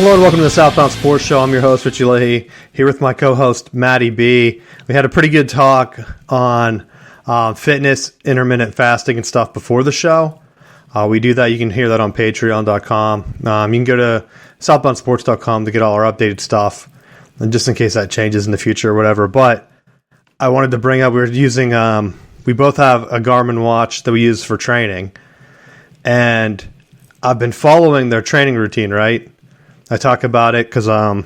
Hello and welcome to the Southbound Sports Show. I'm your host, Richie Leahy, here with my co-host, Maddie B. We had a pretty good talk on fitness, intermittent fasting, and stuff before the show. We do that. You can hear that on patreon.com. You can go to southboundsports.com to get all our updated stuff, and just in case that changes in the future or whatever. But I wanted to bring up, we both have a Garmin watch that we use for training, and I've been following their training routine, right? I talk about it because on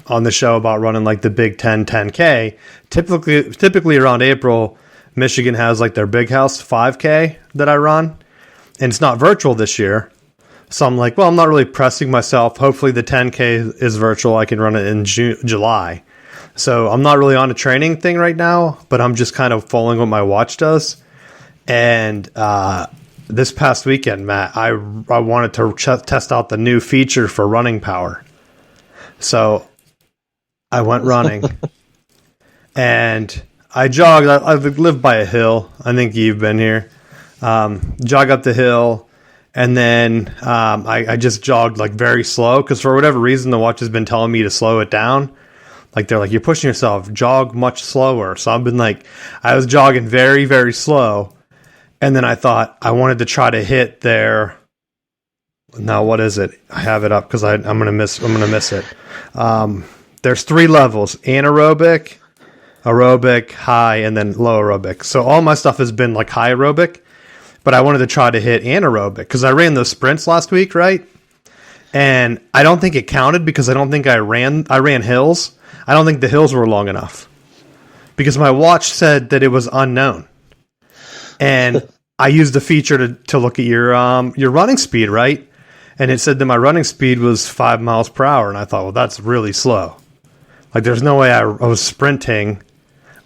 the show about running like the Big Ten 10K. Typically around April, Michigan has like their Big House 5K that I run, and it's not virtual this year. So I'm like, well, I'm not really pressing myself. Hopefully the 10K is virtual. I can run it in July. So I'm not really on a training thing right now, but I'm just kind of following what my watch does. And this past weekend, Matt, I wanted to test out the new feature for running power. So I went running and I jogged. I live by a hill. I think you've been here. Jog up the hill, and then I just jogged like very slow because for whatever reason, the watch has been telling me to slow it down. Like they're like, you're pushing yourself, jog much slower. So I've been like, I was jogging very, very slow. And then I thought I wanted to try to hit their. Now what is it? I have it up because I'm gonna miss it. There's 3 levels: anaerobic, aerobic, high, and then low aerobic. So all my stuff has been like high aerobic, but I wanted to try to hit anaerobic because I ran those sprints last week, right? And I don't think it counted because I don't think I ran hills. I don't think the hills were long enough because my watch said that it was unknown. And I used the feature to look at your running speed, right? And it said that my running speed was 5 miles per hour. And I thought, well, that's really slow. Like, there's no way I was sprinting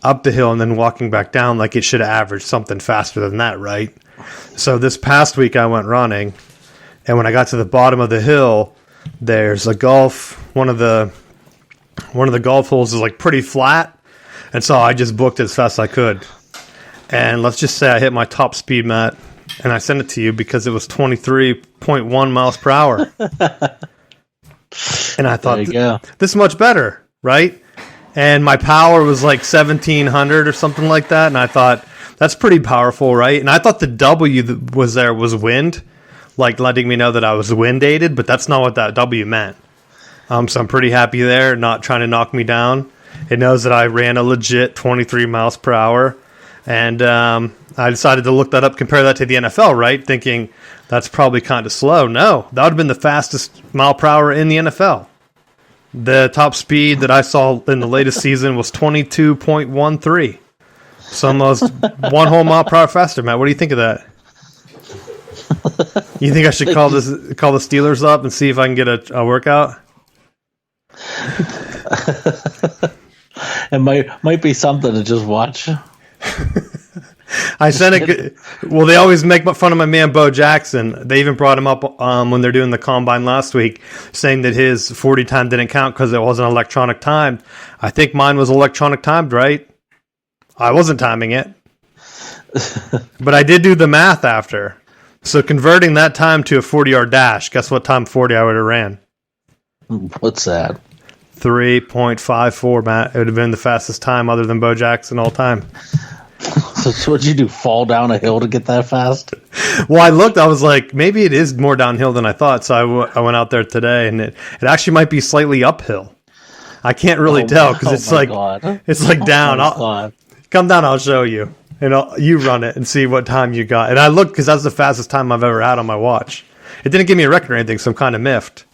up the hill and then walking back down. Like, it should have averaged something faster than that, right? So this past week I went running. And when I got to the bottom of the hill, there's a one of the golf holes is like pretty flat. And so I just booked it as fast as I could. And let's just say I hit my top speed, Matt, and I sent it to you because it was 23.1 miles per hour. And I thought, this is much better, right? And my power was like 1,700 or something like that. And I thought, that's pretty powerful, right? And I thought the W that was there was wind, like letting me know that I was wind aided, but that's not what that W meant. So I'm pretty happy there, not trying to knock me down. It knows that I ran a legit 23 miles per hour. And I decided to look that up, compare that to the NFL, right? Thinking that's probably kind of slow. No, that would have been the fastest mile per hour in the NFL. The top speed that I saw in the latest season was 22.13. So almost 1 whole mile per hour faster, Matt. What do you think of that? You think I should call the Steelers up and see if I can get a workout? It might be something to just watch. I sent it. Well, they always make fun of my man Bo Jackson. They even brought him up when they're doing the combine last week, saying that his 40 time didn't count because it wasn't electronic timed. I think mine was electronic timed, right? I wasn't timing it, but I did do the math after. So converting that time to a 40-yard dash, guess what time 40 I would have ran? What's that? 3.54, Matt. It would have been the fastest time other than Bo Jackson all time. So what'd you do, fall down a hill to get that fast? Well, I looked, I was like, maybe it is more downhill than I thought. So I went out there today, and it actually might be slightly uphill. I can't really tell because it's like down. Come down, I'll show you. And you run it and see what time you got. And I looked because that's the fastest time I've ever had on my watch. It didn't give me a record or anything, so I'm kind of miffed.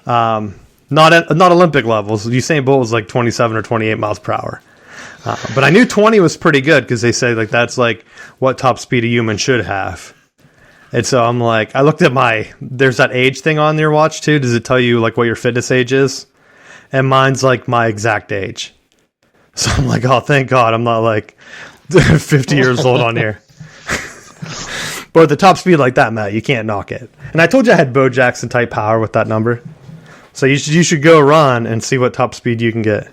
Not Olympic levels. Usain Bolt was like 27 or 28 miles per hour. But I knew 20 was pretty good because they say like that's like what top speed a human should have. And so I'm like, I looked at there's that age thing on your watch too. Does it tell you like what your fitness age is? And mine's like my exact age. So I'm like, oh, thank God I'm not like 50 years old on here. But at the top speed like that, Matt, you can't knock it. And I told you I had Bo Jackson type power with that number. So you should go run and see what top speed you can get.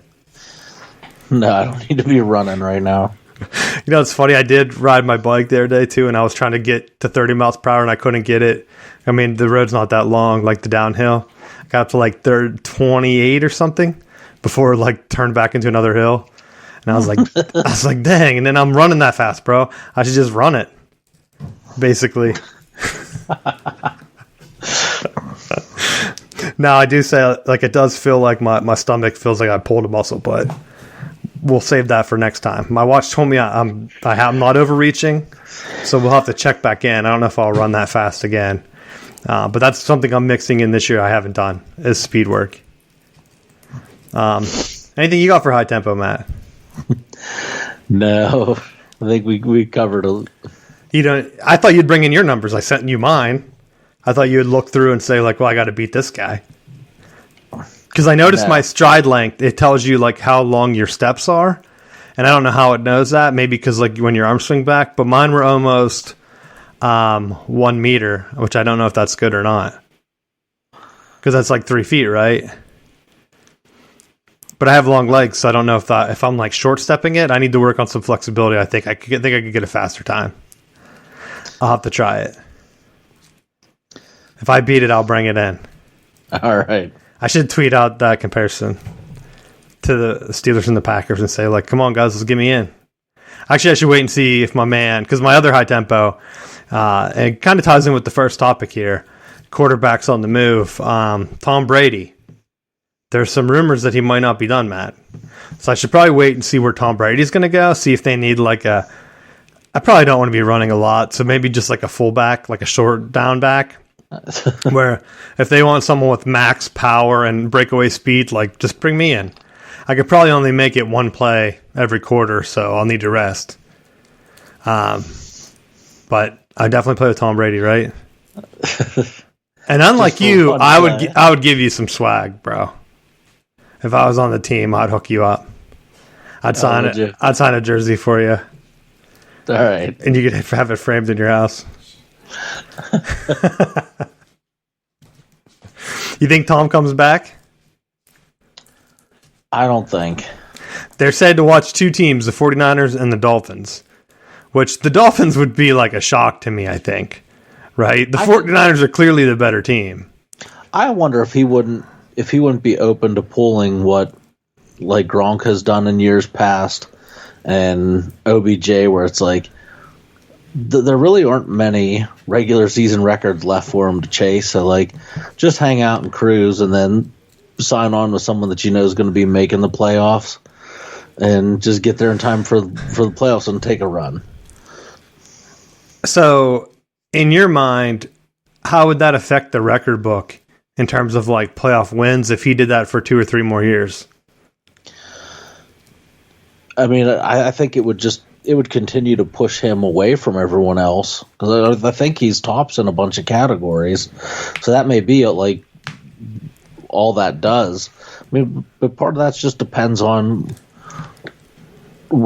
No, I don't need to be running right now. You know, it's funny. I did ride my bike the other day too, and I was trying to get to 30 miles per hour, and I couldn't get it. I mean, the road's not that long, like the downhill. I got up to like 28 or something before it like turned back into another hill. And I was like, dang. And then I'm running that fast, bro. I should just run it, basically. Now, I do say, like, it does feel like my stomach feels like I pulled a muscle, but we'll save that for next time. My watch told me I'm not overreaching, so we'll have to check back in. I don't know if I'll run that fast again. But that's something I'm mixing in this year I haven't done, is speed work. Anything you got for high tempo, Matt? No, I think we covered a... You don't. I thought you'd bring in your numbers. I sent you mine. I thought you would look through and say, like, well, I got to beat this guy. Because I noticed my stride length, it tells you, like, how long your steps are. And I don't know how it knows that. Maybe because, like, when your arms swing back. But mine were almost 1 meter, which I don't know if that's good or not. Because that's, like, 3 feet, right? But I have long legs, so I don't know if I'm, like, short-stepping it. I need to work on some flexibility. I think I could get a faster time. I'll have to try it. If I beat it, I'll bring it in. All right. I should tweet out that comparison to the Steelers and the Packers and say, like, come on, guys, let's get me in. Actually, I should wait and see if my man, because my other high tempo, it kind of ties in with the first topic here, quarterbacks on the move. Tom Brady. There's some rumors that he might not be done, Matt. So I should probably wait and see where Tom Brady's going to go, see if they need, like, I probably don't want to be running a lot, so maybe just like a fullback, like a short down back. Where if they want someone with max power and breakaway speed, like, just bring me in. I could probably only make it one play every quarter, so I'll need to rest. But I definitely play with Tom Brady, right? And unlike you, I would give you some swag, bro. If I was on the team, I'd hook you up. I'd sign it. I'd sign a jersey for you. All right, and you could have it framed in your house. You think Tom comes back? I don't think. They're said to watch two teams, the 49ers and the Dolphins, which the Dolphins would be like a shock to me, I think. Right? The 49ers are clearly the better team. I wonder if he wouldn't be open to pulling what, like, Gronk has done in years past and OBJ, where it's like there really aren't many regular season records left for him to chase. So, like, just hang out and cruise and then sign on with someone that you know is going to be making the playoffs and just get there in time for the playoffs and take a run. So, in your mind, how would that affect the record book in terms of, like, playoff wins if he did that for 2 or 3 more years? I mean, I think it would continue to push him away from everyone else, because I think he's tops in a bunch of categories. So that may be like all that does. I mean, but part of that just depends on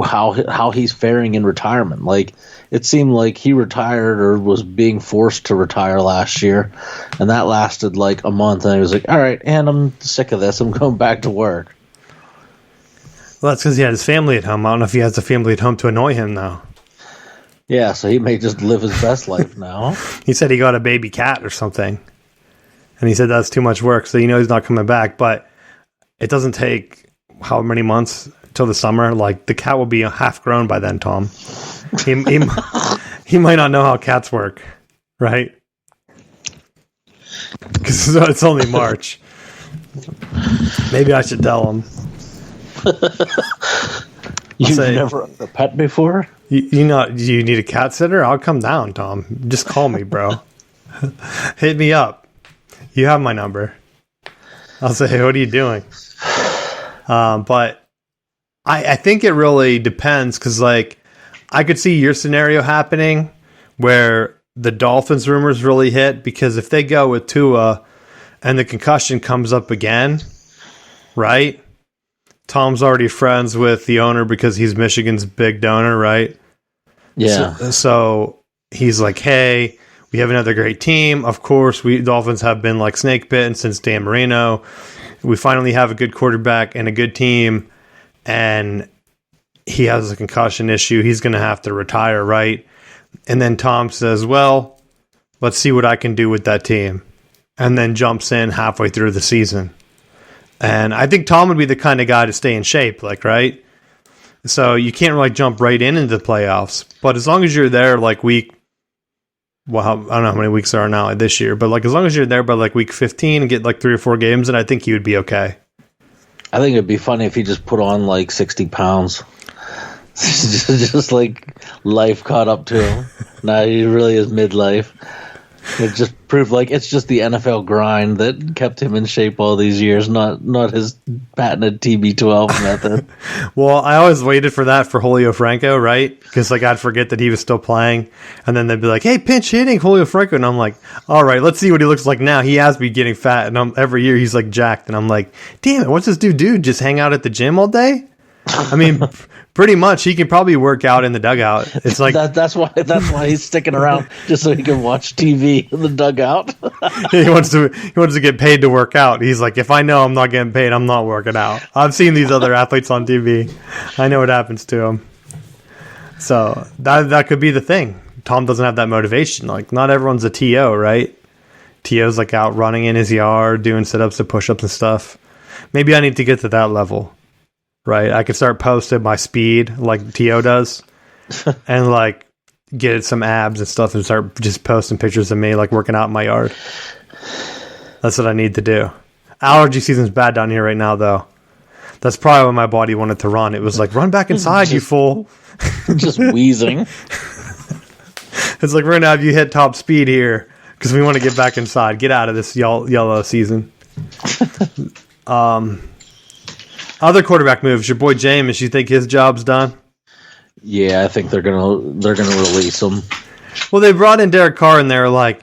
how he's faring in retirement. Like, it seemed like he retired or was being forced to retire last year, and that lasted like a month, and he was like, all right, and I'm sick of this. I'm going back to work. Well, that's because he had his family at home. I don't know if he has the family at home to annoy him, though. Yeah, so he may just live his best life now. He said he got a baby cat or something, and he said that's too much work, so he's not coming back. But it doesn't take how many months till the summer? Like, the cat will be half grown by then, Tom. He might not know how cats work, right? Because it's only March. Maybe I should tell him. You've never owned a pet before? Do you need a cat sitter? I'll come down, Tom. Just call me, bro. Hit me up. You have my number. I'll say, hey, what are you doing? But I think it really depends, because, like, I could see your scenario happening where the Dolphins rumors really hit, because if they go with Tua and the concussion comes up again, right? Tom's already friends with the owner because he's Michigan's big donor, right? Yeah. So he's like, hey, we have another great team. Of course, we Dolphins have been like snake bitten since Dan Marino. We finally have a good quarterback and a good team. And he has a concussion issue. He's going to have to retire, right? And then Tom says, well, let's see what I can do with that team. And then jumps in halfway through the season. And I think Tom would be the kind of guy to stay in shape, like, right? So you can't really jump right into the playoffs. But as long as you're there like week, well, I don't know how many weeks there are now this year, but like as long as you're there by like week 15 and get like 3 or 4 games, then I think he would be okay. I think it'd be funny if he just put on like 60 pounds. just like life caught up to him. Nah, he really is midlife. It just proved like it's just the NFL grind that kept him in shape all these years, not his patented TB12 method. Well, I always waited for that for Julio Franco, right? Because like I'd forget that he was still playing, and then they'd be like, "Hey, pinch hitting Julio Franco," and I'm like, "All right, let's see what he looks like now." He has been getting fat, and every year he's like jacked, and I'm like, "Damn it, what's this dude do? Just hang out at the gym all day?" I mean, pretty much he can probably work out in the dugout. It's like that's why he's sticking around, just so he can watch TV in the dugout. he wants to get paid to work out. He's like, if I know I'm not getting paid, I'm not working out. I've seen these other athletes on TV. I know what happens to them. So that could be the thing. Tom doesn't have that motivation. Like not everyone's a TO, right? TO's like out running in his yard, doing sit-ups and push-ups and stuff. Maybe I need to get to that level. Right, I could start posting my speed like T.O. does, and like get some abs and stuff, and start just posting pictures of me like working out in my yard. That's what I need to do. Allergy season's bad down here right now, though. That's probably when my body wanted to run. It was like, run back inside, you fool! Just wheezing. It's like we're gonna have you hit top speed here because we want to get back inside. Get out of this yellow season. Other quarterback moves. Your boy Jameis. You think his job's done? Yeah, I think they're gonna release him. Well, they brought in Derek Carr, and they're like,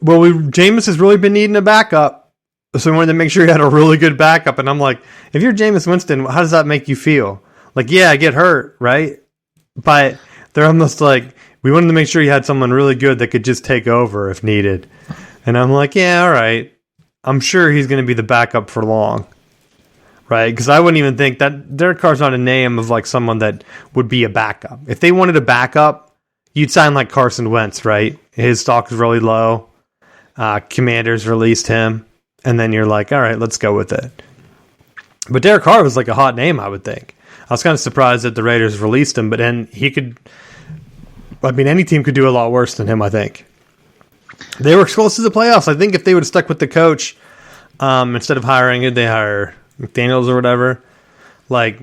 "Well, Jameis has really been needing a backup, so we wanted to make sure he had a really good backup." And I'm like, if you're Jameis Winston, how does that make you feel? Like, yeah, I get hurt, right? But they're almost like, we wanted to make sure you had someone really good that could just take over if needed. And I'm like, yeah, all right. I'm sure he's going to be the backup for long. Right, because I wouldn't even think that Derek Carr's not a name of like someone that would be a backup. If they wanted a backup, you'd sign like Carson Wentz, right? His stock is really low. Commanders released him, and then you're like, all right, let's go with it. But Derek Carr was like a hot name, I would think. I was kind of surprised that the Raiders released him, but then he could. I mean, any team could do a lot worse than him. I think they were close to the playoffs. I think if they would have stuck with the coach instead of hiring it, they hire McDaniels or whatever, like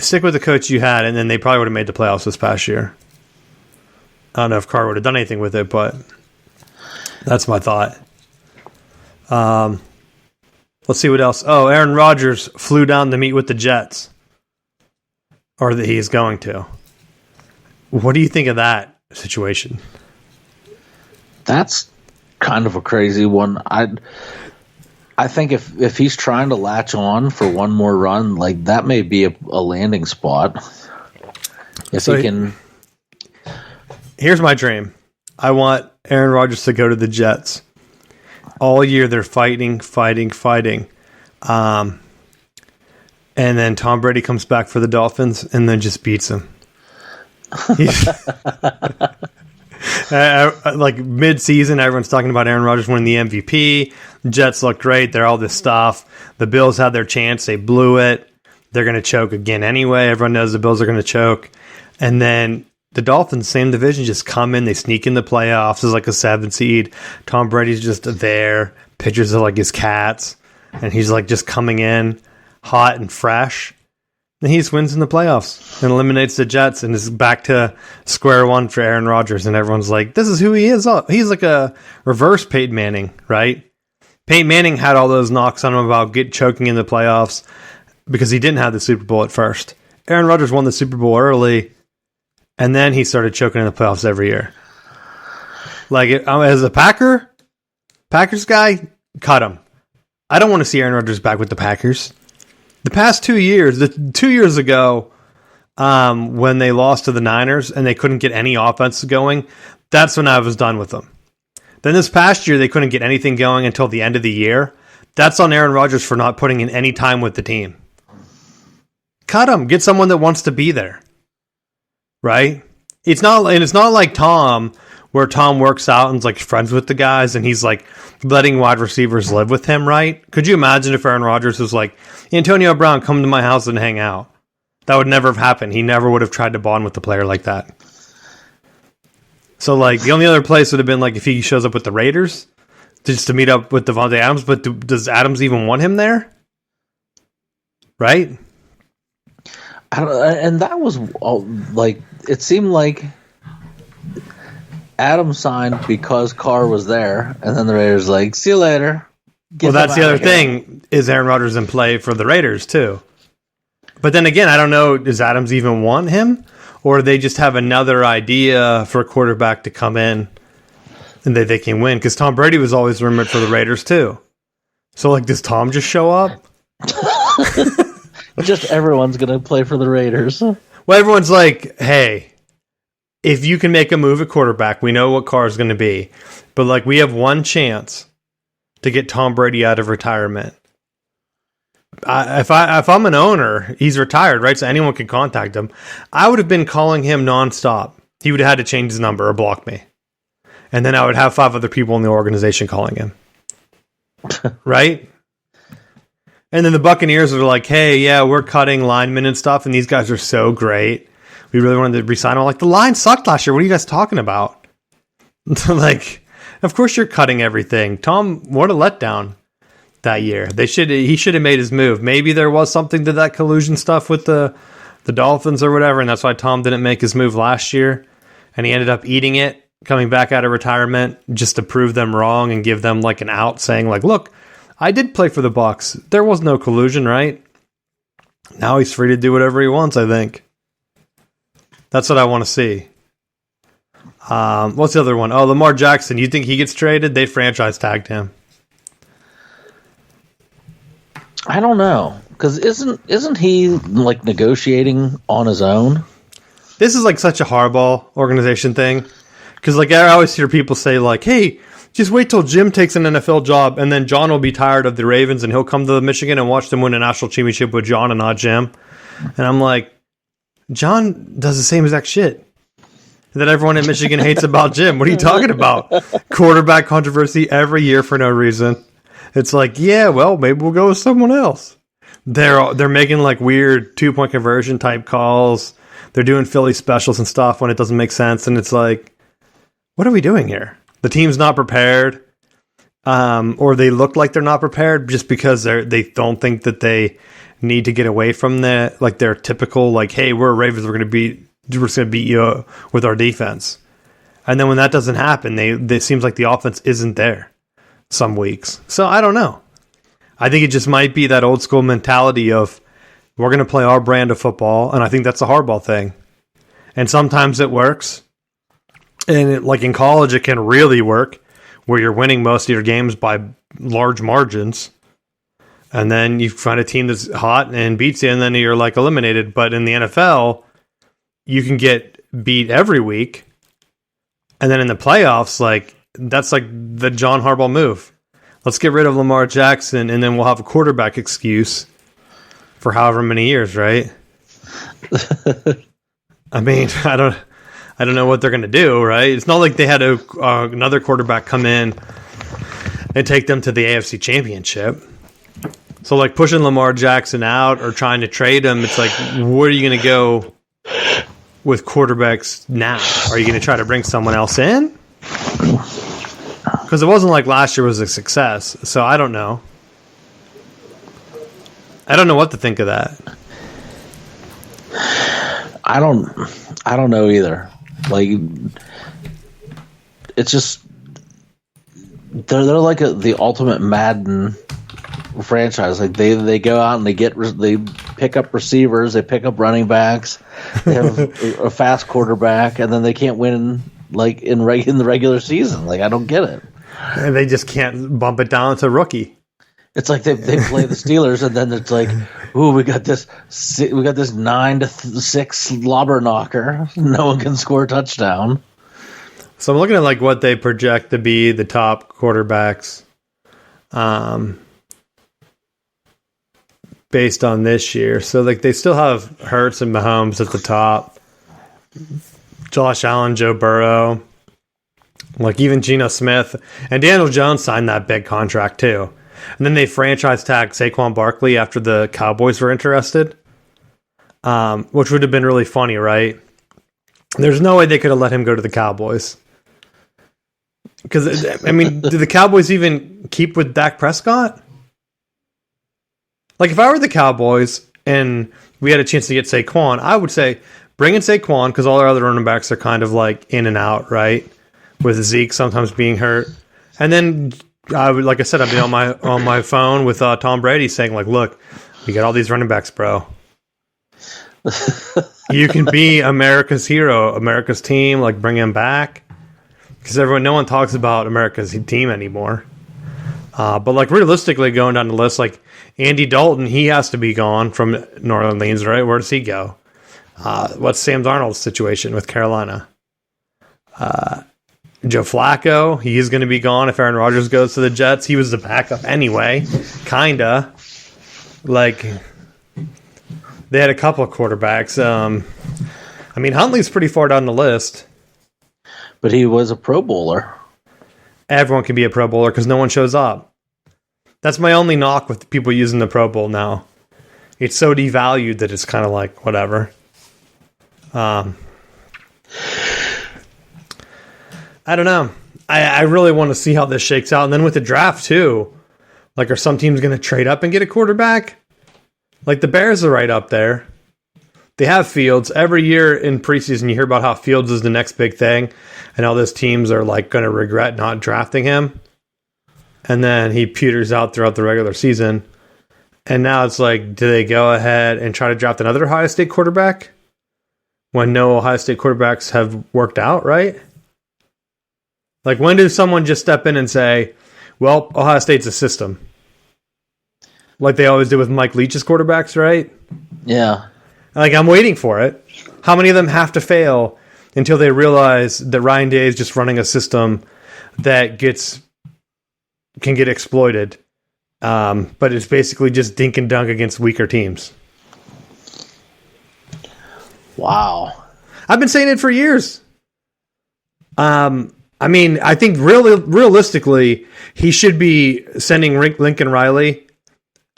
stick with the coach you had, and then they probably would have made the playoffs this past year. I don't know if Carr would have done anything with it, but that's my thought. Let's see what else. Oh, Aaron Rodgers flew down to meet with the Jets, or that he's going to. What do you think of that situation? That's kind of a crazy one. I think if he's trying to latch on for one more run, like that may be a landing spot. If he can. Here's my dream. I want Aaron Rodgers to go to the Jets. All year they're fighting. And then Tom Brady comes back for the Dolphins and then just beats him. Like mid-season, everyone's talking about Aaron Rodgers winning the MVP. Jets look great. They're all this stuff. The Bills had their chance. They blew it. They're going to choke again anyway. Everyone knows the Bills are going to choke. And then the Dolphins, same division, just come in. They sneak in the playoffs as like a 7 seed. Tom Brady's just there. Pictures of like his cats. And he's like just coming in hot and fresh. And he just wins in the playoffs and eliminates the Jets and is back to square one for Aaron Rodgers. And everyone's like, this is who he is. He's like a reverse Peyton Manning, right? Peyton Manning had all those knocks on him about choking in the playoffs because he didn't have the Super Bowl at first. Aaron Rodgers won the Super Bowl early, and then he started choking in the playoffs every year. Like, as a Packers guy, cut him. I don't want to see Aaron Rodgers back with the Packers. The past 2 years, 2 years ago, when they lost to the Niners and they couldn't get any offense going, that's when I was done with them. Then this past year, they couldn't get anything going until the end of the year. That's on Aaron Rodgers for not putting in any time with the team. cut him. Get someone that wants to be there. Right? It's not like Tom, where Tom works out and's like friends with the guys and he's like letting wide receivers live with him, right? Could you imagine if Aaron Rodgers was like, Antonio Brown, come to my house and hang out? That would never have happened. He never would have tried to bond with a player like that. So, like, the only other place would have been, like, if he shows up with the Raiders just to meet up with Devontae Adams. But does Adams even want him there? Right? And that was, like, it seemed like Adams signed because Carr was there. And then the Raiders like, see you later. Well, that's the other thing. Is Aaron Rodgers in play for the Raiders, too? But then again, I don't know, does Adams even want him? Or they just have another idea for a quarterback to come in and they can win? Because Tom Brady was always rumored for the Raiders, too. So, like, does Tom just show up? Just everyone's going to play for the Raiders. Well, everyone's like, hey, if you can make a move at quarterback, we know what Carr is going to be. But, like, we have one chance to get Tom Brady out of retirement. If I'm an owner, he's retired, right? So anyone can contact him. I would have been calling him nonstop. He would have had to change his number or block me. And then I would have 5 other people in the organization calling him. Right? And then the Buccaneers are like, hey, yeah, we're cutting linemen and stuff, and these guys are so great. We really wanted to re-sign them. Like, the line sucked last year. What are you guys talking about? Like, of course you're cutting everything. Tom, what a letdown that year. He should have made his move. Maybe there was something to that collusion stuff with the Dolphins or whatever, and that's why Tom didn't make his move last year, and he ended up eating it, coming back out of retirement just to prove them wrong and give them like an out, saying like, look, I did play for the Bucs. There was no collusion, right? Now he's free to do whatever he wants, I think. That's what I want to see. What's the other one? Oh, Lamar Jackson. You think he gets traded? They franchise tagged him. I don't know, because isn't he like negotiating on his own? This is like such a hardball organization thing, because like I always hear people say like, "Hey, just wait till Jim takes an NFL job, and then John will be tired of the Ravens, and he'll come to Michigan and watch them win a national championship with John and not Jim." And I'm like, John does the same exact shit that everyone in Michigan hates about Jim. What are you talking about? Quarterback controversy every year for no reason. It's like, yeah, well, maybe we'll go with someone else. They're making like weird 2-point conversion type calls. They're doing Philly specials and stuff when it doesn't make sense. And it's like, what are we doing here? The team's not prepared. Or they look like they're not prepared just because they don't think that they need to get away from their typical, like, hey, we're Ravens, we're just gonna beat you with our defense. And then when that doesn't happen, it seems like the offense isn't there some weeks. So I don't know. I think it just might be that old school mentality of we're going to play our brand of football, and I think that's a hardball thing. And sometimes it works. And like in college, it can really work where you're winning most of your games by large margins. And then you find a team that's hot and beats you, and then you're like eliminated. But in the NFL, you can get beat every week. And then in the playoffs, like, that's like the John Harbaugh move. Let's get rid of Lamar Jackson, and then we'll have a quarterback excuse for however many years, right? I mean, I don't know what they're going to do, right? It's not like they had another quarterback come in and take them to the AFC Championship. So, like, pushing Lamar Jackson out or trying to trade him, it's like, where are you going to go with quarterbacks now? Are you going to try to bring someone else in? Because it wasn't like last year was a success, so I don't know. I don't know what to think of that. I don't know either. Like, it's just they're like the ultimate Madden franchise. Like they go out and they pick up receivers, they pick up running backs, they have a fast quarterback, and then they can't win like in the regular season. Like, I don't get it. And they just can't bump it down to rookie. It's like they play the Steelers, and then it's like, ooh, we got this 9-6 slobber knocker. No one can score a touchdown. So I'm looking at like what they project to be the top quarterbacks, based on this year. So like they still have Hurts and Mahomes at the top, Josh Allen, Joe Burrow, like even Geno Smith, and Daniel Jones signed that big contract too. And then they franchise tagged Saquon Barkley after the Cowboys were interested, which would have been really funny, right? There's no way they could have let him go to the Cowboys. Because, I mean, did the Cowboys even keep with Dak Prescott? Like, if I were the Cowboys and we had a chance to get Saquon, I would say bring in Saquon because all our other running backs are kind of like in and out, right? With Zeke sometimes being hurt. And then, I would, like I said, I'd be on my phone with Tom Brady saying, like, look, we got all these running backs, bro. You can be America's hero, America's team, like bring him back. Because no one talks about America's team anymore. But like realistically, going down the list, like Andy Dalton, he has to be gone from New Orleans, right? Where does he go? What's Sam Darnold's situation with Carolina? Joe Flacco, he's going to be gone if Aaron Rodgers goes to the Jets. He was the backup anyway, kinda. Like they had a couple of quarterbacks. I mean, Huntley's pretty far down the list. But he was a Pro Bowler. Everyone can be a Pro Bowler because no one shows up. That's my only knock with people using the Pro Bowl now. It's so devalued that it's kind of like, whatever. I don't know. I really want to see how this shakes out. And then with the draft, too. Like, are some teams going to trade up and get a quarterback? Like, the Bears are right up there. They have Fields. Every year in preseason, you hear about how Fields is the next big thing, and all those teams are like going to regret not drafting him. And then he peters out throughout the regular season. And now it's like, do they go ahead and try to draft another Ohio State quarterback when no Ohio State quarterbacks have worked out, right? Like, when does someone just step in and say, well, Ohio State's a system? Like they always do with Mike Leach's quarterbacks, right? Yeah. Like, I'm waiting for it. How many of them have to fail until they realize that Ryan Day is just running a system that can get exploited, but it's basically just dink and dunk against weaker teams? Wow. I've been saying it for years. I mean, I think realistically, he should be sending Lincoln Riley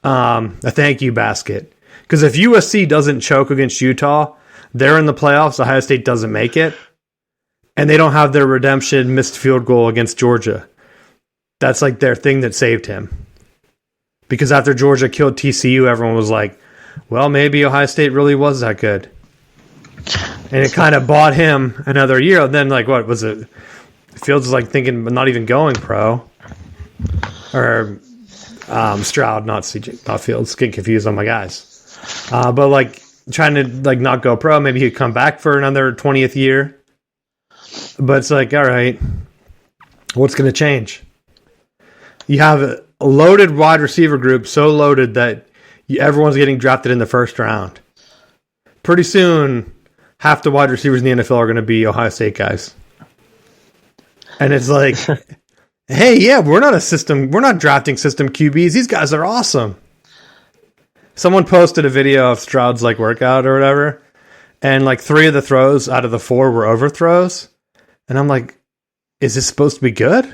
a thank you basket. Because if USC doesn't choke against Utah, they're in the playoffs. Ohio State doesn't make it. And they don't have their redemption missed field goal against Georgia. That's like their thing that saved him. Because after Georgia killed TCU, everyone was like, well, maybe Ohio State really was that good. And it kind of bought him another year. And then, like, what was it? Fields was like thinking, but not even going pro. Or Stroud, not Fields. Getting confused on my guys. But like trying to like not go pro, maybe he'd come back for another 20th year. But it's like, all right, what's going to change? You have a loaded wide receiver group, so loaded that everyone's getting drafted in the first round. Pretty soon, half the wide receivers in the NFL are going to be Ohio State guys. And it's like, hey, yeah, we're not drafting system QBs. These guys are awesome. Someone posted a video of Stroud's like workout or whatever, and like 3 of the throws out of the 4 were overthrows. And I'm like, is this supposed to be good?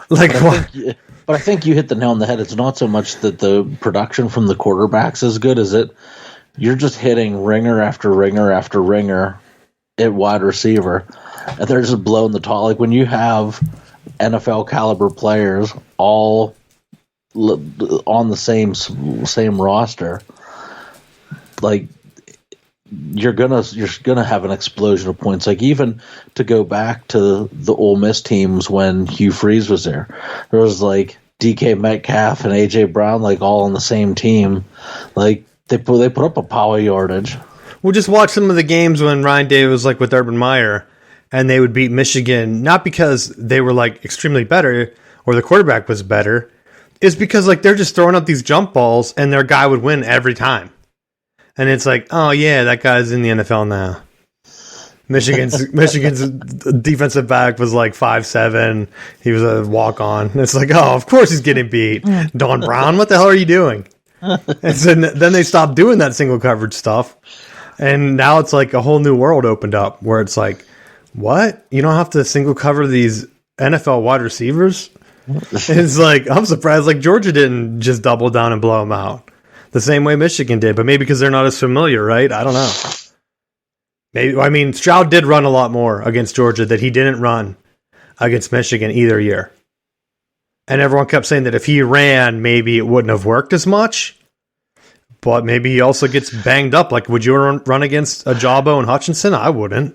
Like, but I think you hit the nail on the head. It's not so much that the production from the quarterbacks is good as you're just hitting ringer after ringer after ringer at wide receiver, and they're just blowing the top. Like when you have NFL caliber players all on the same roster, like you're gonna have an explosion of points. Like even to go back to the Ole Miss teams when Hugh Freeze was there was like DK Metcalf and AJ Brown like all on the same team. Like they put up a power yardage. We'll just watch some of the games when Ryan Day was like with Urban Meyer, and they would beat Michigan not because they were like extremely better or the quarterback was better. It's because like they're just throwing up these jump balls and their guy would win every time. And it's like, oh yeah, that guy's in the NFL now. Michigan's defensive back was like 5'7". He was a walk-on. It's like, oh, of course he's getting beat. Don Brown, what the hell are you doing? And so then they stopped doing that single coverage stuff. And now it's like a whole new world opened up where it's like, what? You don't have to single cover these NFL wide receivers? It's like, I'm surprised like Georgia didn't just double down and blow them out the same way Michigan did, but maybe because they're not as familiar, right? I don't know. Maybe, I mean, Stroud did run a lot more against Georgia that he didn't run against Michigan either year. And everyone kept saying that if he ran, maybe it wouldn't have worked as much. But maybe he also gets banged up. Like, would you run against Ajabo and Hutchinson? I wouldn't.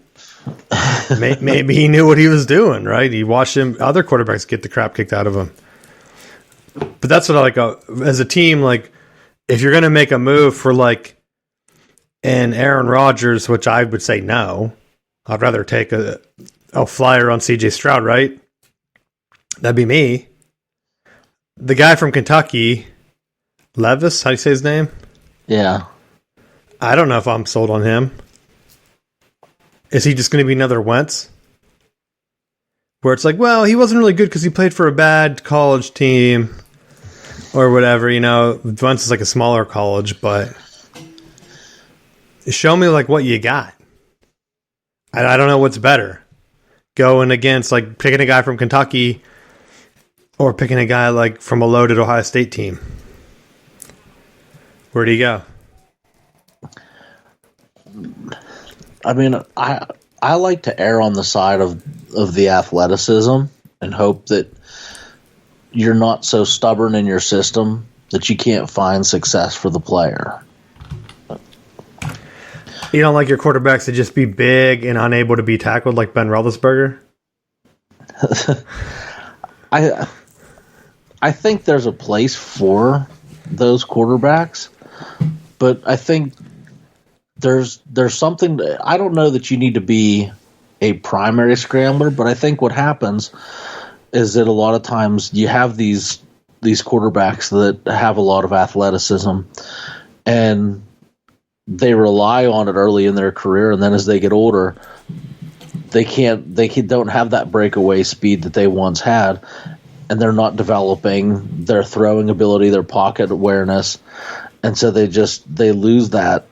Maybe he knew what he was doing, right? He watched other quarterbacks get the crap kicked out of him. But that's what I like. As a team, like, if you're going to make a move for, like, an Aaron Rodgers, which I would say no, I'd rather take a flyer on C.J. Stroud, right? That'd be me. The guy from Kentucky, Levis, how do you say his name? Yeah. I don't know if I'm sold on him. Is he just going to be another Wentz? Where it's like, well, he wasn't really good because he played for a bad college team or whatever. You know, Wentz is like a smaller college, but show me like what you got. I don't know what's better. Going against like picking a guy from Kentucky or picking a guy like from a loaded Ohio State team. Where do you go? I mean, I like to err on the side of the athleticism and hope that you're not so stubborn in your system that you can't find success for the player. You don't like your quarterbacks to just be big and unable to be tackled like Ben Roethlisberger? I think there's a place for those quarterbacks, but I think there's something. I don't know that you need to be a primary scrambler, but I think what happens is that a lot of times you have these quarterbacks that have a lot of athleticism, and they rely on it early in their career, and then as they get older, they don't have that breakaway speed that they once had, and they're not developing their throwing ability, their pocket awareness, and so they lose that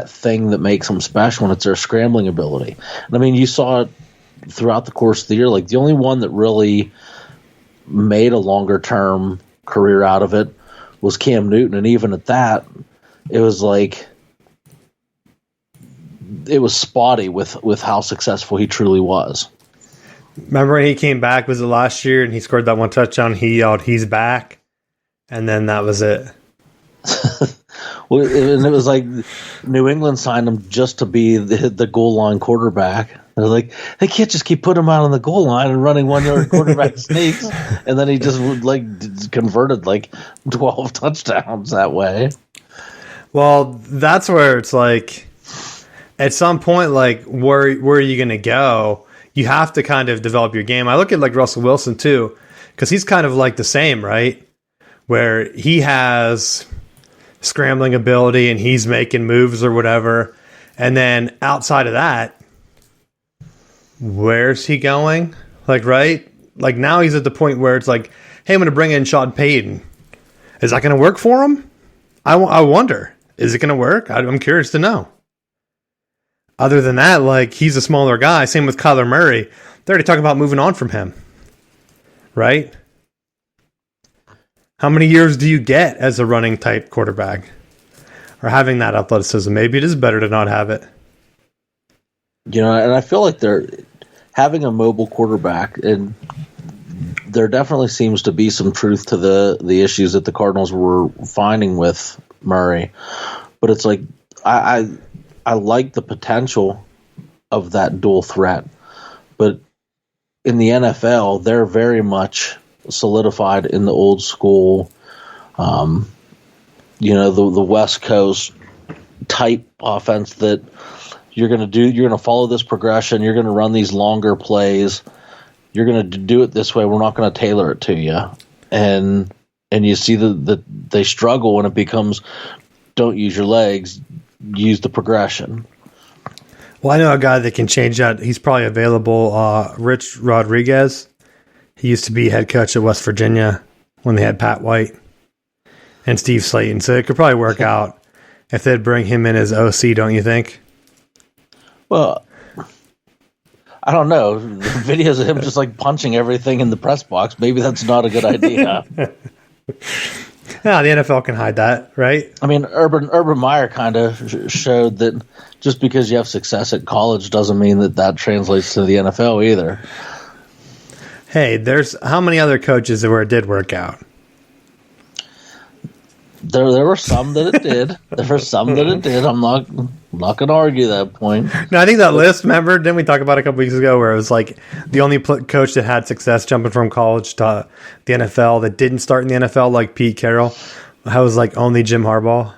thing that makes them special, and it's their scrambling ability. And I mean, you saw it throughout the course of the year. Like, the only one that really made a longer term career out of it was Cam Newton, and even at that, it was like it was spotty with how successful he truly was. Remember when he came back, was it last year, and he scored that one touchdown, he yelled, "He's back," and then that was it. Well, and it was like New England signed him just to be the goal line quarterback. They're like, they can't just keep putting him out on the goal line and running 1 yard quarterback sneaks, and then he just like converted like 12 touchdowns that way. Well, that's where it's like, at some point, like where are you going to go? You have to kind of develop your game. I look at like Russell Wilson too, because he's kind of like the same, right? Where he has scrambling ability and he's making moves or whatever. And then outside of that, where's he going? Like, right? Like now he's at the point where it's like, hey, I'm going to bring in Sean Payton. Is that going to work for him? I wonder. Is it going to work? I'm curious to know. Other than that, like, he's a smaller guy. Same with Kyler Murray. They're already talking about moving on from him. Right? How many years do you get as a running type quarterback? Or having that athleticism? Maybe it is better to not have it. You know, and I feel like they're having a mobile quarterback, and there definitely seems to be some truth to the issues that the Cardinals were finding with Murray. But it's like, I like the potential of that dual threat. But in the NFL, they're very much solidified in the old school, the West Coast type offense that you're going to follow this progression. You're going to run these longer plays. You're going to do it this way. We're not going to tailor it to you. And you see that they struggle when it becomes, don't use your legs, use the progression. Well, I know a guy that can change that. He's probably available. Rich Rodriguez. He used to be head coach at West Virginia when they had Pat White. and Steve Slayton. So it could probably work out if they'd bring him in as OC, don't you think? Well, I don't know. The videos of him just like punching everything in the press box, maybe that's not a good idea. Yeah, the NFL can hide that, right? I mean, Urban Meyer kind of showed that just because you have success at college doesn't mean that translates to the NFL either. Hey, there's how many other coaches where it did work out? There were some that it did. There were some that it did. I'm not going to argue that point. No, I think that list, remember, didn't we talk about it a couple weeks ago where it was like the only coach that had success jumping from college to the NFL that didn't start in the NFL, like Pete Carroll, I was like only Jim Harbaugh.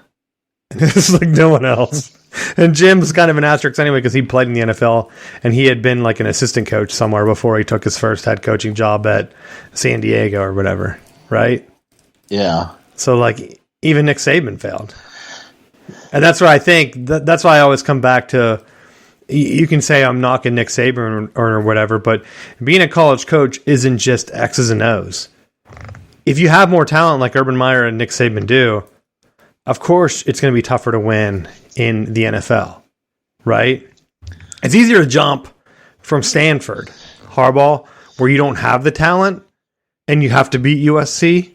And it's like no one else. And Jim's kind of an asterisk anyway because he played in the NFL and he had been like an assistant coach somewhere before he took his first head coaching job at San Diego or whatever, right? Yeah. So like even Nick Saban failed. And that's why I think, that's why I always come back to, you can say I'm knocking Nick Saban or whatever, but being a college coach isn't just X's and O's. If you have more talent like Urban Meyer and Nick Saban do, of course it's going to be tougher to win in the NFL, right? It's easier to jump from Stanford, Harbaugh, where you don't have the talent and you have to beat USC,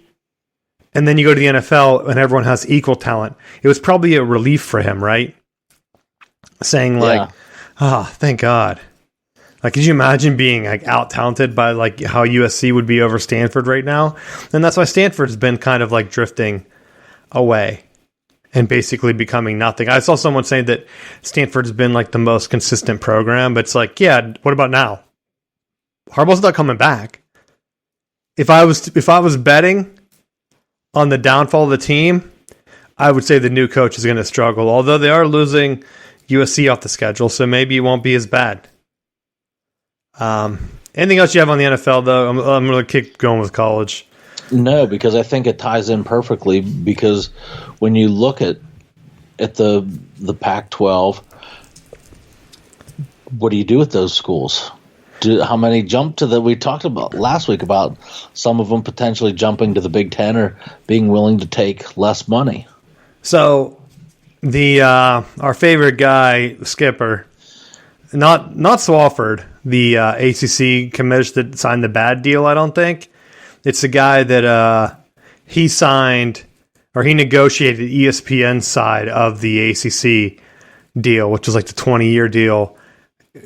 and then you go to the NFL and everyone has equal talent. It was probably a relief for him, right? Saying like, thank God. Like, could you imagine being like out-talented by like how USC would be over Stanford right now? And that's why Stanford's been kind of like drifting away and basically becoming nothing. I saw someone saying that Stanford's been like the most consistent program, but it's like, yeah, what about now? Harbaugh's not coming back. If I was betting on the downfall of the team, I would say the new coach is going to struggle, although they are losing USC off the schedule, so maybe it won't be as bad. Anything else you have on the NFL, though? I'm going to keep going with college. No, because I think it ties in perfectly, because when you look at the Pac-12, what do you do with those schools? How many jump to we talked about last week about some of them potentially jumping to the Big Ten or being willing to take less money. So the our favorite guy, Skipper, not Swafford, the ACC commissioner that signed the bad deal, I don't think. It's the guy that he signed or he negotiated ESPN side of the ACC deal, which was like the 20-year deal.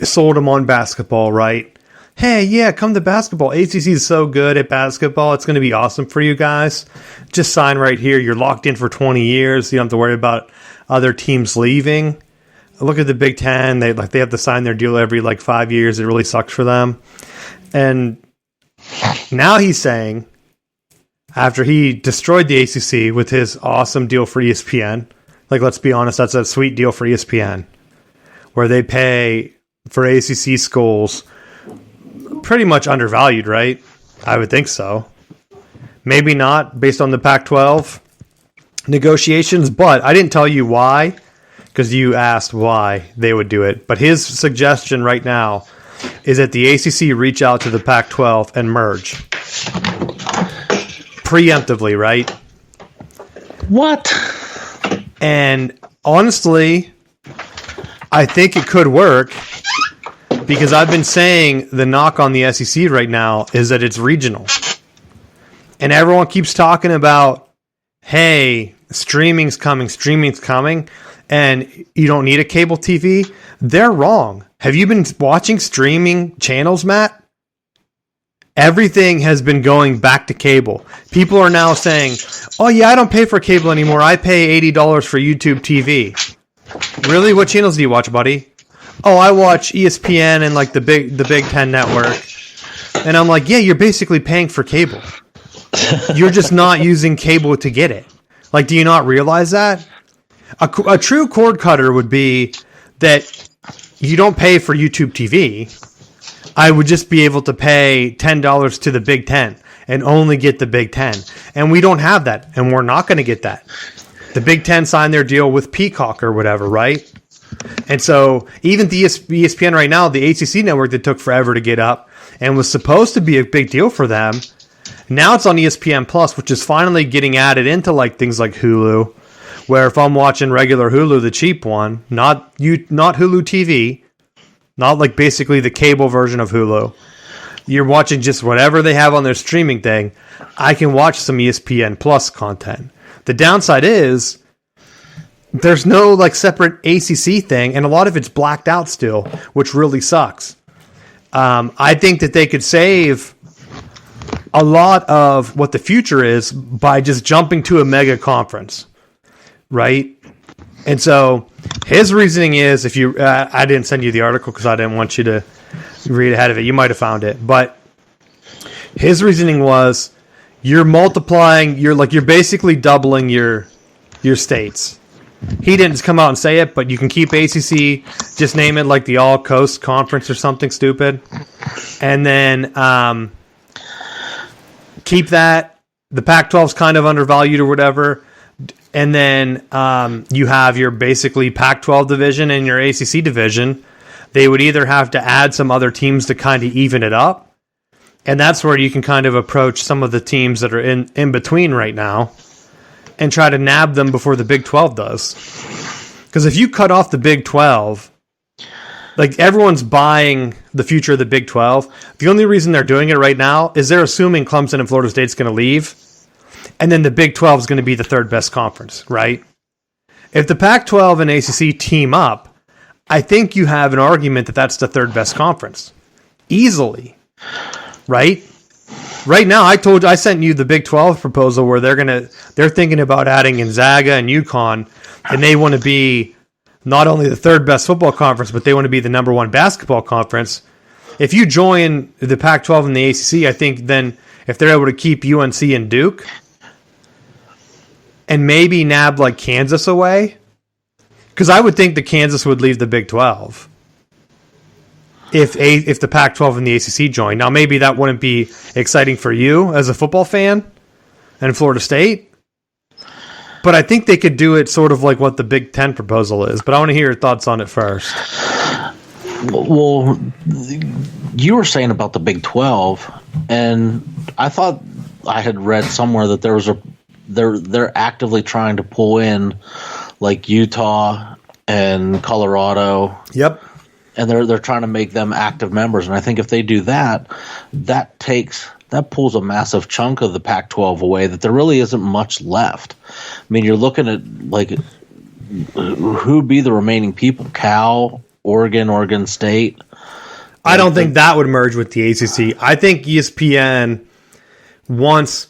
Sold him on basketball, right? Hey, yeah, come to basketball. ACC is so good at basketball. It's going to be awesome for you guys. Just sign right here. You're locked in for 20 years. You don't have to worry about other teams leaving. Look at the Big Ten. They have to sign their deal every 5 years. It really sucks for them. And now he's saying, after he destroyed the ACC with his awesome deal for ESPN, let's be honest, that's a sweet deal for ESPN, where they pay for ACC schools pretty much undervalued, right? I would think so. Maybe not based on the Pac-12 negotiations, but I didn't tell you why, because you asked why they would do it. But his suggestion right now is that the ACC reach out to the Pac-12 and merge. Preemptively, right? What? And honestly, I think it could work, because I've been saying the knock on the SEC right now is that it's regional. And everyone keeps talking about, hey, streaming's coming, and you don't need a cable TV. They're wrong. Have you been watching streaming channels, Matt? Everything has been going back to cable. People are now saying, oh yeah, I don't pay for cable anymore. I pay $80 for YouTube TV. Really? What channels do you watch, buddy? Oh, I watch ESPN and the Big Ten network. And I'm like, yeah, you're basically paying for cable. You're just not using cable to get it. Do you not realize that? A true cord cutter would be that you don't pay for YouTube TV. I would just be able to pay $10 to the Big Ten and only get the Big Ten. And we don't have that, and we're not going to get that. The Big Ten signed their deal with Peacock or whatever, right? And so even the ESPN right now, the ACC network that took forever to get up and was supposed to be a big deal for them, Now it's on ESPN Plus, which is finally getting added into like things like Hulu, where if I'm watching regular Hulu, the cheap one, not Hulu TV, not like basically the cable version of Hulu, you're watching just whatever they have on their streaming thing, I can watch some ESPN Plus content. The downside is there's no like separate ACC thing, and a lot of it's blacked out still, which really sucks. I think that they could save a lot of what the future is by just jumping to a mega conference, right? And so his reasoning is, if you, I didn't send you the article because I didn't want you to read ahead of it. You might have found it, but his reasoning was you're multiplying, you're basically doubling your states. He didn't come out and say it, but you can keep ACC, just name it like the All Coast Conference or something stupid, and then keep that. The Pac-12 is kind of undervalued or whatever, and then you have your basically Pac-12 division and your ACC division. They would either have to add some other teams to kind of even it up, and that's where you can kind of approach some of the teams that are in between right now and try to nab them before the Big 12 does. Because if you cut off the Big 12, like everyone's buying the future of the Big 12. The only reason they're doing it right now is they're assuming Clemson and Florida State's going to leave, and then the Big 12 is going to be the third best conference, right? If the Pac-12 and ACC team up, I think you have an argument that that's the third best conference. Easily. Right? Right now, I sent you the Big 12 proposal where they're thinking about adding Gonzaga and UConn, and they want to be not only the third best football conference, but they want to be the number one basketball conference. If you join the Pac-12 and the ACC, I think then if they're able to keep UNC and Duke and maybe nab like Kansas away, because I would think that Kansas would leave the Big 12 if the Pac-12 and the ACC join. Now, maybe that wouldn't be exciting for you as a football fan and Florida State, but I think they could do it sort of like what the Big Ten proposal is. But I want to hear your thoughts on it first. Well, you were saying about the Big 12, and I thought I had read somewhere that they're actively trying to pull in like Utah and Colorado. Yep. And they're trying to make them active members. And I think if they do that, that pulls a massive chunk of the Pac-12 away, that there really isn't much left. I mean, you're looking at like who'd be the remaining people? Cal, Oregon State. I don't think that would merge with the ACC. I think ESPN wants,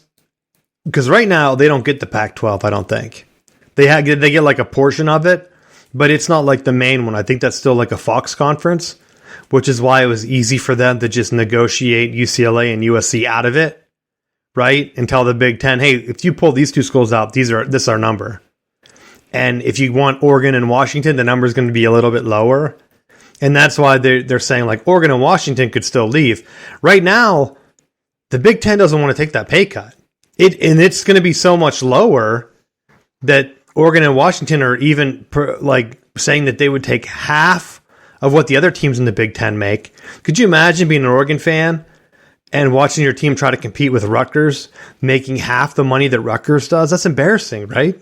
because right now they don't get the Pac-12. I don't think they get like a portion of it, but it's not like the main one. I think that's still like a Fox conference, which is why it was easy for them to just negotiate UCLA and USC out of it, right? And tell the Big Ten, hey, if you pull these two schools out, this is our number. And if you want Oregon and Washington, the number is going to be a little bit lower. And that's why they're saying like Oregon and Washington could still leave. Right now, the Big Ten doesn't want to take that pay cut. It's going to be so much lower that Oregon and Washington are even saying that they would take half of what the other teams in the Big Ten make. Could you imagine being an Oregon fan and watching your team try to compete with Rutgers, making half the money that Rutgers does? That's embarrassing, right?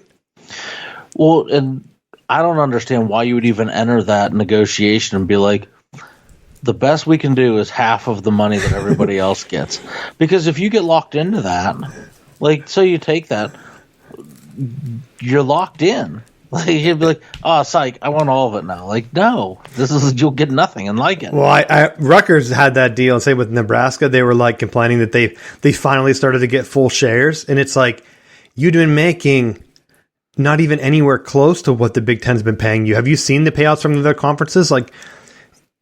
Well, and I don't understand why you would even enter that negotiation and be like, the best we can do is half of the money that everybody else gets. Because if you get locked into that, like, so you take that, you're locked in. Like, you'd be like, oh, psych, I want all of it now. Like, no, you'll get nothing and like it. Well, Rutgers had that deal, say with Nebraska, they were like complaining that they finally started to get full shares. And it's like, you'd been making not even anywhere close to what the Big Ten's been paying you. Have you seen the payouts from the other conferences? Like,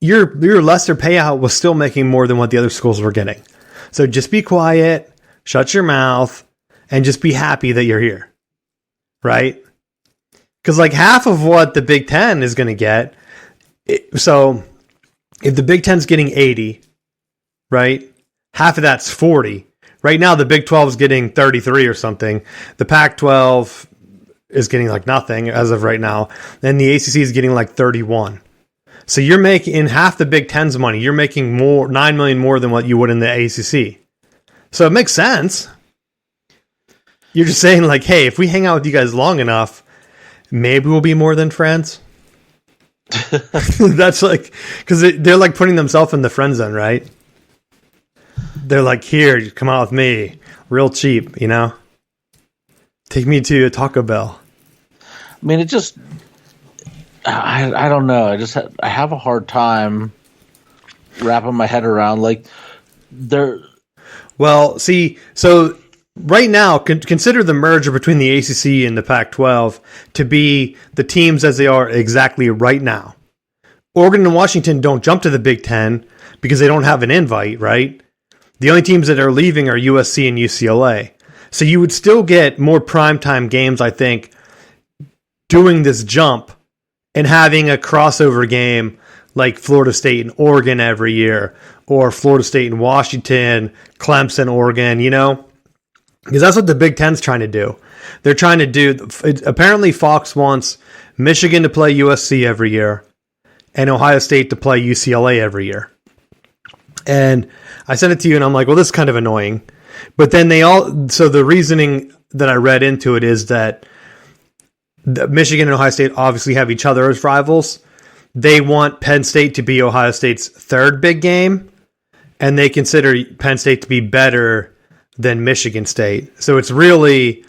your lesser payout was still making more than what the other schools were getting. So just be quiet, shut your mouth, and just be happy that you're here. Right? Because like half of what the Big Ten is going to get, so if the Big Ten's getting 80, right? Half of that's 40. Right now, the Big 12 is getting 33 or something. The Pac-12 is getting like nothing as of right now. Then the ACC is getting like 31. So you're making, in half the Big Ten's money, you're making $9 million more than what you would in the ACC. So it makes sense. You're just saying, like, hey, if we hang out with you guys long enough, maybe we'll be more than friends. That's like, because they're like putting themselves in the friend zone, right? They're like, here, come out with me, real cheap, you know? Take me to a Taco Bell. I mean, it just, I don't know. I have a hard time wrapping my head around, like, they're... Well, see, so right now, consider the merger between the ACC and the Pac-12 to be the teams as they are exactly right now. Oregon and Washington don't jump to the Big Ten because they don't have an invite, right? The only teams that are leaving are USC and UCLA. So you would still get more primetime games, I think, doing this jump and having a crossover game like Florida State and Oregon every year, or Florida State and Washington, Clemson, Oregon, you know? Because that's what the Big Ten's trying to do. They're trying to do, apparently Fox wants Michigan to play USC every year and Ohio State to play UCLA every year. And I sent it to you and I'm like, well, this is kind of annoying. But then so the reasoning that I read into it is that Michigan and Ohio State obviously have each other as rivals. They want Penn State to be Ohio State's third big game, and they consider Penn State to be better than Michigan State. So it's really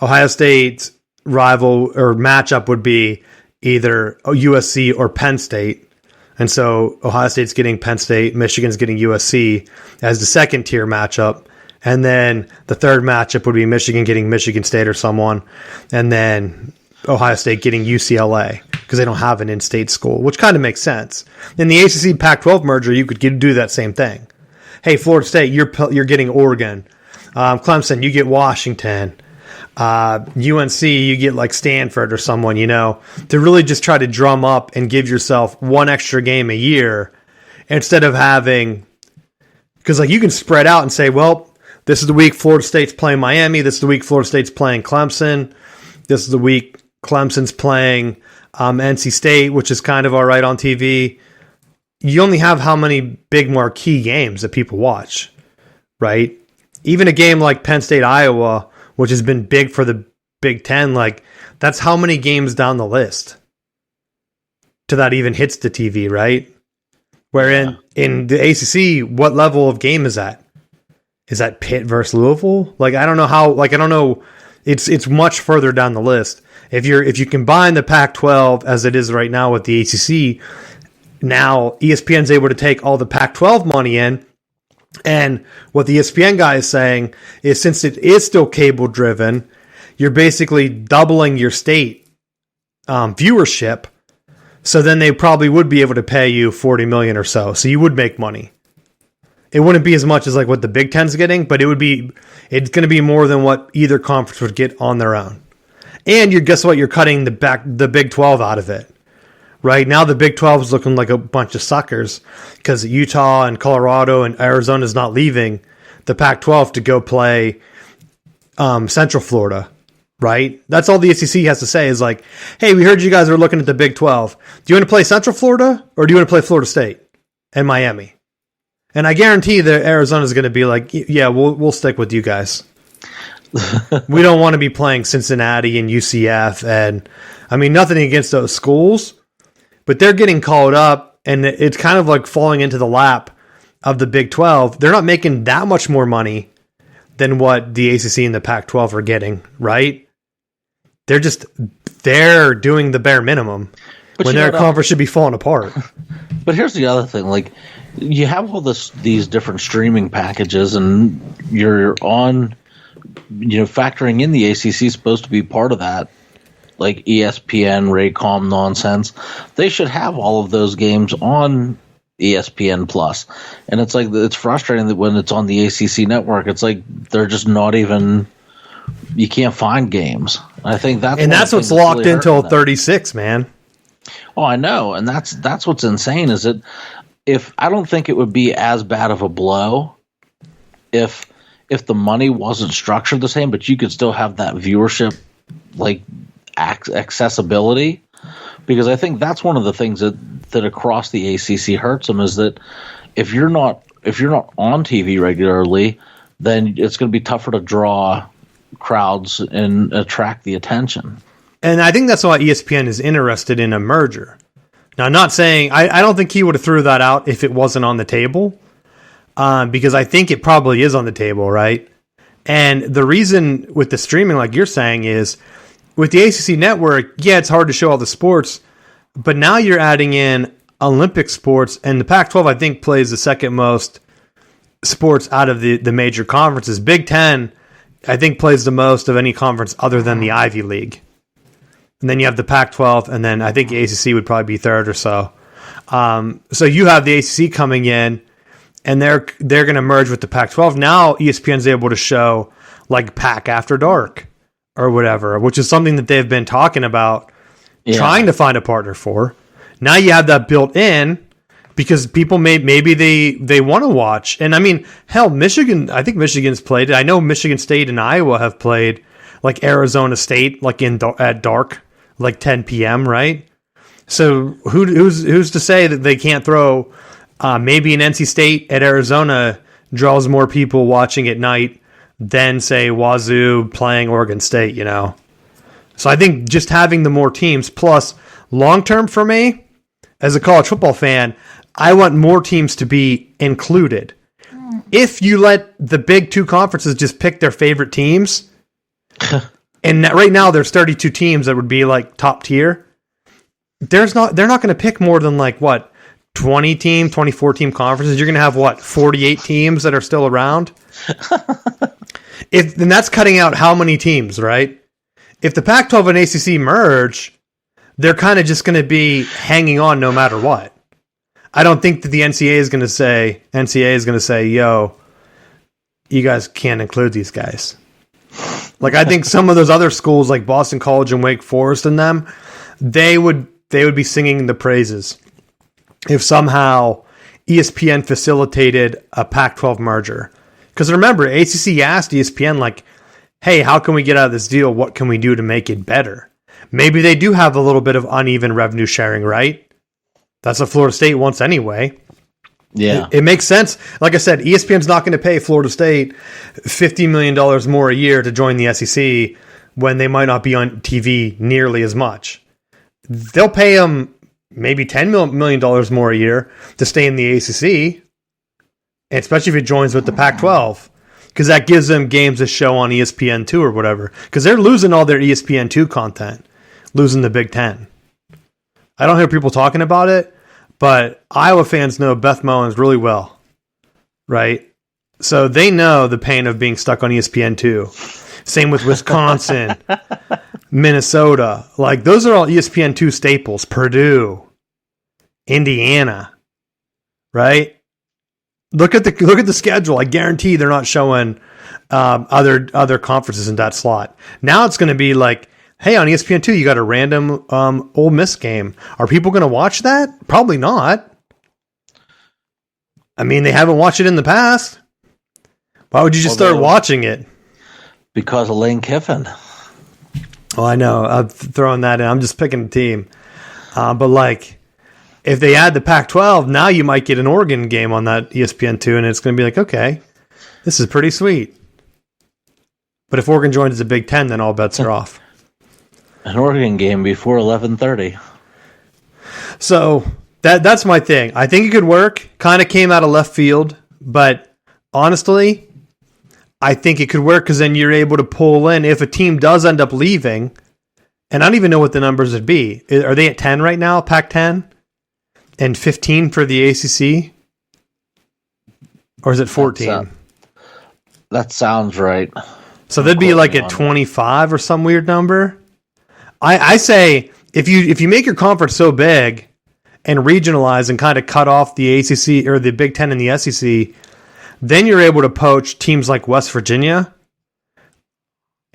Ohio State's rival or matchup would be either USC or Penn State. And so Ohio State's getting Penn State, Michigan's getting USC as the second tier matchup. And then the third matchup would be Michigan getting Michigan State or someone. And then Ohio State getting UCLA because they don't have an in-state school, which kind of makes sense. In the ACC Pac-12 merger, you could do that same thing. Hey, Florida State, you're getting Oregon. Clemson, you get Washington. UNC, you get like Stanford or someone, you know, to really just try to drum up and give yourself one extra game a year instead of having, because like you can spread out and say, well, this is the week Florida State's playing Miami. This is the week Florida State's playing Clemson. This is the week Clemson's playing NC State, which is kind of all right on TV. You only have how many big marquee games that people watch, right? Even a game like Penn State, Iowa, which has been big for the Big Ten, like that's how many games down the list to that even hits the TV, right? Wherein in the ACC, what level of game is that? Is that Pitt versus Louisville? Like I don't know how. Like I don't know. It's much further down the list. If you combine the Pac-12 as it is right now with the ACC, now ESPN's able to take all the Pac-12 money in. And what the ESPN guy is saying is since it is still cable driven, you're basically doubling your state viewership. So then they probably would be able to pay you $40 million or so. So you would make money. It wouldn't be as much as like what the Big Ten's getting, but it's going to be more than what either conference would get on their own. And guess what? You're cutting the Big 12 out of it. Right now, the Big 12 is looking like a bunch of suckers because Utah and Colorado and Arizona is not leaving the Pac-12 to go play Central Florida, right? That's all the ACC has to say is like, hey, we heard you guys are looking at the Big 12. Do you want to play Central Florida or do you want to play Florida State and Miami? And I guarantee that Arizona is going to be like, yeah, we'll stick with you guys. We don't want to be playing Cincinnati and UCF. And I mean, nothing against those schools. But they're getting called up, and it's kind of like falling into the lap of the Big 12. They're not making that much more money than what the ACC and the Pac-12 are getting, right? They're doing the bare minimum when their conference should be falling apart. But here's the other thing. Like, you have all these different streaming packages, and you're on, factoring in the ACC is supposed to be part of that. Like ESPN, Raycom nonsense. They should have all of those games on ESPN Plus. And it's like, it's frustrating that when it's on the ACC network, it's like they're just not even, you can't find games. I think that's what's locked really until 36, man. Oh, I know. And that's what's insane is that I don't think it would be as bad of a blow if the money wasn't structured the same, but you could still have that viewership, like, accessibility, because I think that's one of the things that across the ACC hurts them is that if you're not on TV regularly, then it's going to be tougher to draw crowds and attract the attention. And I think that's why ESPN is interested in a merger. Now, I'm not saying I don't think he would have threw that out if it wasn't on the table, because I think it probably is on the table, right? And the reason with the streaming, like you're saying, is with the ACC network, yeah, it's hard to show all the sports, but now you're adding in Olympic sports, and the Pac-12, I think, plays the second most sports out of the major conferences. Big Ten, I think, plays the most of any conference other than the Ivy League. And then you have the Pac-12, and then I think the ACC would probably be third or so. So you have the ACC coming in, and they're going to merge with the Pac-12. Now ESPN's able to show like Pac After Dark or whatever, which is something that they've been talking about, trying to find a partner for. Now you have that built in because people maybe they want to watch. And I mean, hell, Michigan, I think Michigan's played it. I know Michigan State and Iowa have played like Arizona State, like at dark, like 10 p.m., right? So who's to say that they can't throw maybe an NC State at Arizona draws more people watching at night than, say, Wazoo playing Oregon State, you know? So I think just having the more teams, plus long-term for me, as a college football fan, I want more teams to be included. If you let the big two conferences just pick their favorite teams, and right now there's 32 teams that would be like top tier, they're not going to pick more than like, what, 20 team, 24 team conferences. You're going to have what, 48 teams that are still around? Then that's cutting out how many teams, right? If the Pac-12 and ACC merge, they're kind of just going to be hanging on no matter what. I don't think that the NCAA is going to say, yo, you guys can't include these guys. Like, I think some of those other schools like Boston College and Wake Forest and them, they would be singing the praises if somehow ESPN facilitated a Pac-12 merger. Because remember, ACC asked ESPN, like, hey, how can we get out of this deal? What can we do to make it better? Maybe they do have a little bit of uneven revenue sharing, right? That's what Florida State wants anyway. Yeah. It makes sense. Like I said, ESPN's not going to pay Florida State $50 million more a year to join the SEC when they might not be on TV nearly as much. They'll pay them maybe $10 million more a year to stay in the ACC, especially if it joins with the Pac-12, because that gives them games to show on ESPN2 or whatever, because they're losing all their ESPN2 content, losing the Big Ten. I don't hear people talking about it, but Iowa fans know Beth Mowins really well, right? So they know the pain of being stuck on ESPN2. Same with Wisconsin, Minnesota. Like, those are all ESPN2 staples. Purdue, Indiana, right? Look at the schedule. I guarantee they're not showing other conferences in that slot. Now it's going to be like, hey, on ESPN2, you got a random Ole Miss game. Are people going to watch that? Probably not. I mean, they haven't watched it in the past. Why would you just start watching it? Because of Lane Kiffin. Well, I know. I'm throwing that in. I'm just picking a team. But, like, if they add the Pac-12, now you might get an Oregon game on that ESPN2, and it's going to be like, okay, this is pretty sweet. But if Oregon joins the Big Ten, then all bets are off. An Oregon game before 11:30. So that's my thing. I think it could work. Kind of came out of left field, but honestly, I think it could work because then you're able to pull in if a team does end up leaving. And I don't even know what the numbers would be. Are they at 10 right now, Pac-10? And 15 for the ACC? Or is it 14? That sounds right. So they'd be like at 25 or some weird number. I say if you make your conference so big and regionalize and kind of cut off the ACC or the Big Ten and the SEC, then you're able to poach teams like West Virginia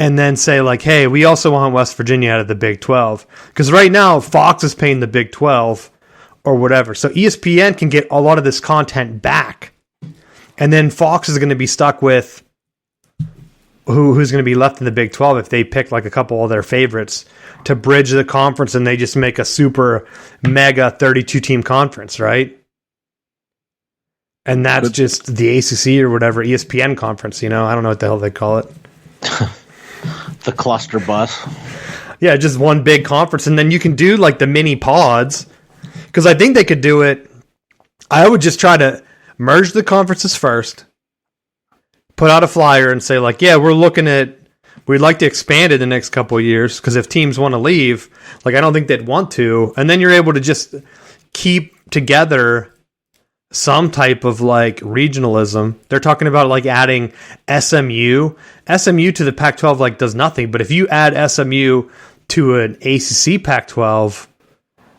and then say like, hey, we also want West Virginia out of the Big 12. Because right now, Fox is paying the Big 12 or whatever. So ESPN can get a lot of this content back. And then Fox is going to be stuck with who's going to be left in the Big 12 if they pick like a couple of their favorites to bridge the conference and they just make a super mega 32 team conference, right? And that's just the ACC or whatever, ESPN conference, I don't know what the hell they call it. The cluster bus. Yeah, just one big conference. And then you can do like the mini pods. Because I think they could do it. I would just try to merge the conferences first. Put out a flyer and say like, yeah, we'd like to expand it the next couple of years. Because if teams want to leave, like I don't think they'd want to. And then you're able to just keep together some type of like regionalism. They're talking about like adding SMU. SMU to the Pac-12 like does nothing, but if you add SMU to an ACC Pac-12,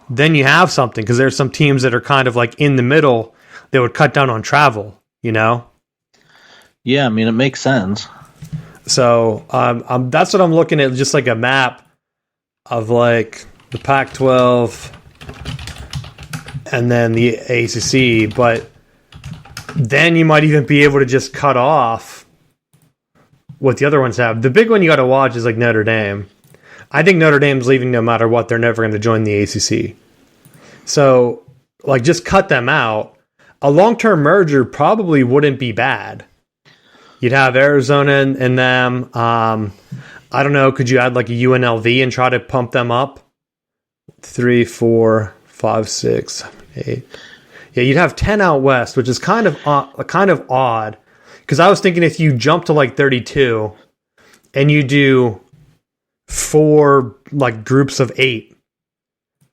then you have something because there's some teams that are kind of like in the middle that would cut down on travel, Yeah, I mean it makes sense. So that's what I'm looking at, just like a map of like the Pac-12 and then the ACC, but then you might even be able to just cut off what the other ones have. The big one you got to watch is like Notre Dame. I think Notre Dame's leaving no matter what. They're never going to join the ACC. So, like, just cut them out. A long-term merger probably wouldn't be bad. You'd have Arizona and them. I don't know. Could you add like a UNLV and try to pump them up? 3, 4, 5, 6, 8. Yeah, you'd have 10 out west, which is kind of odd. Because I was thinking if you jump to like 32 and you do 4 like groups of 8,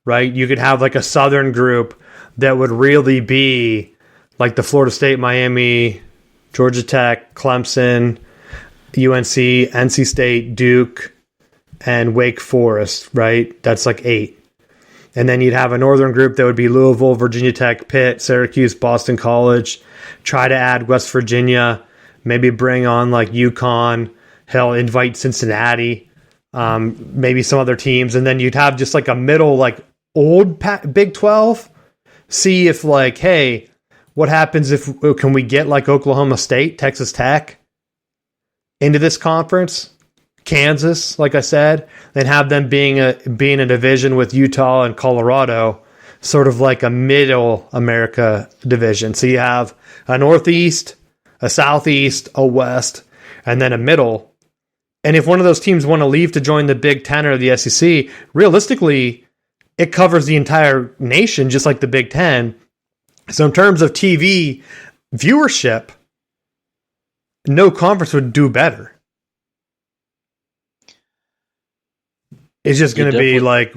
right? You could have like a southern group that would really be like the Florida State, Miami, Georgia Tech, Clemson, UNC, NC State, Duke, and Wake Forest, right? That's like 8. And then you'd have a northern group that would be Louisville, Virginia Tech, Pitt, Syracuse, Boston College. Try to add West Virginia, maybe bring on like UConn, hell, invite Cincinnati, maybe some other teams. And then you'd have just like a middle, like old Big 12. See if like, hey, what happens if can we get like Oklahoma State, Texas Tech into this conference? Kansas, like I said, and have them being a division with Utah and Colorado, sort of like a middle America division. So you have a Northeast, a Southeast, a West, and then a middle. And if one of those teams want to leave to join the Big Ten or the SEC, realistically, it covers the entire nation, just like the Big Ten. So in terms of TV viewership, no conference would do better. It's just going to be like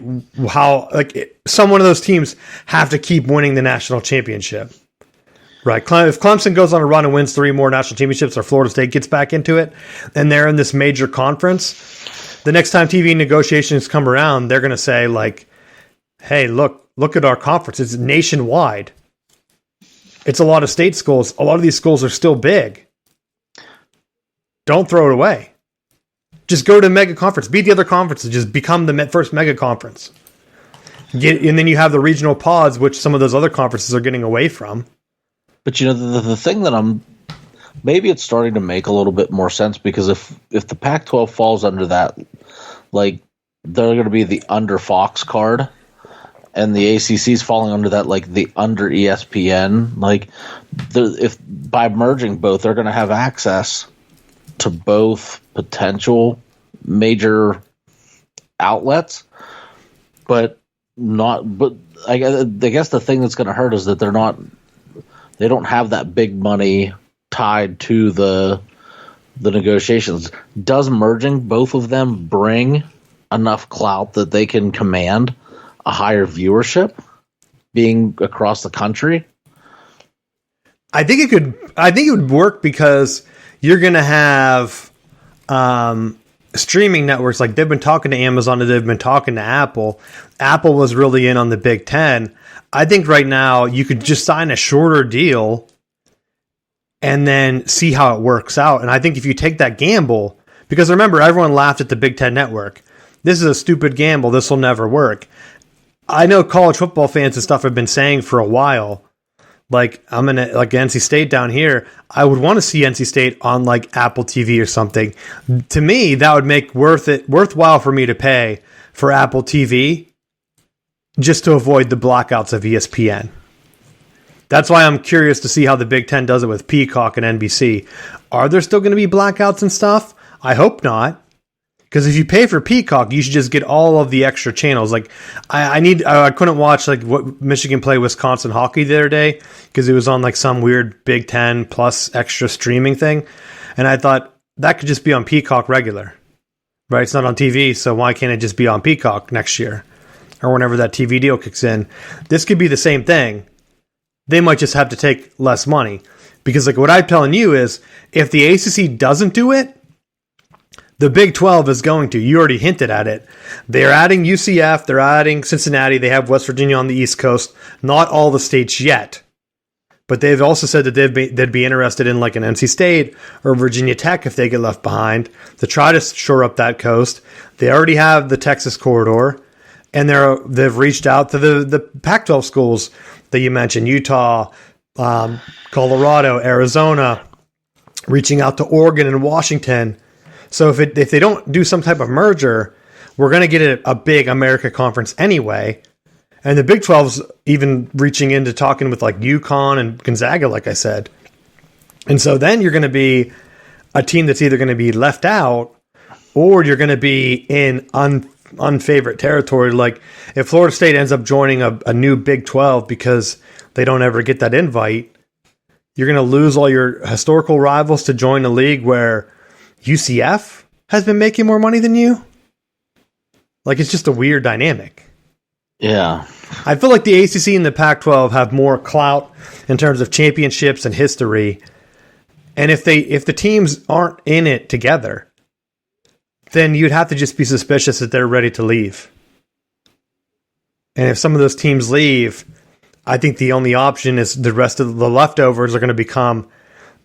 how like some one of those teams have to keep winning the national championship, right? If Clemson goes on a run and wins 3 more national championships, or Florida State gets back into it, and they're in this major conference, the next time TV negotiations come around, they're going to say like, "Hey, look at our conference. It's nationwide. It's a lot of state schools. A lot of these schools are still big. Don't throw it away." Just go to mega conference, beat the other conferences, just become the first mega conference. And then you have the regional pods, which some of those other conferences are getting away from. But the thing that maybe it's starting to make a little bit more sense, because if the Pac-12 falls under that, like they're going to be the under Fox card, and the ACC's falling under that, like the under ESPN. Like if by merging both, they're going to have access to both potential major outlets, but I guess the thing that's going to hurt is that they don't have that big money tied to the negotiations. Does merging both of them bring enough clout that they can command a higher viewership being across the country? I think it would work because you're going to have streaming networks. Like they've been talking to Amazon and they've been talking to Apple. Apple was really in on the Big Ten. I think right now you could just sign a shorter deal and then see how it works out. And I think if you take that gamble, because remember, everyone laughed at the Big Ten network. This is a stupid gamble. This will never work. I know college football fans and stuff have been saying for a while, like I'm in like NC State down here, I would want to see NC State on like Apple TV or something. To me, that would make worthwhile for me to pay for Apple TV just to avoid the blackouts of ESPN. That's why I'm curious to see how the Big Ten does it with Peacock and NBC. Are there still going to be blackouts and stuff? I hope not. Because if you pay for Peacock, you should just get all of the extra channels. Like, I couldn't watch like what Michigan play Wisconsin hockey the other day because it was on like some weird Big Ten plus extra streaming thing, and I thought that could just be on Peacock regular, right? It's not on TV, so why can't it just be on Peacock next year or whenever that TV deal kicks in? This could be the same thing. They might just have to take less money because, like, what I'm telling you is, if the ACC doesn't do it, the Big 12 is going to. You already hinted at it. They're adding UCF. They're adding Cincinnati. They have West Virginia on the East Coast. Not all the states yet. But they've also said that they'd be interested in like an NC State or Virginia Tech if they get left behind to try to shore up that coast. They already have the Texas corridor. And they've reached out to the Pac-12 schools that you mentioned. Utah, Colorado, Arizona. Reaching out to Oregon and Washington. So if they don't do some type of merger, we're going to get a big America conference anyway. And the Big 12's even reaching into talking with like UConn and Gonzaga, like I said. And so then you're going to be a team that's either going to be left out or you're going to be in unfavorite territory. Like if Florida State ends up joining a new Big 12 because they don't ever get that invite, you're going to lose all your historical rivals to join a league where UCF has been making more money than you. Like, it's just a weird dynamic. Yeah. I feel like the ACC and the Pac-12 have more clout in terms of championships and history. And if the teams aren't in it together, then you'd have to just be suspicious that they're ready to leave. And if some of those teams leave, I think the only option is the rest of the leftovers are going to become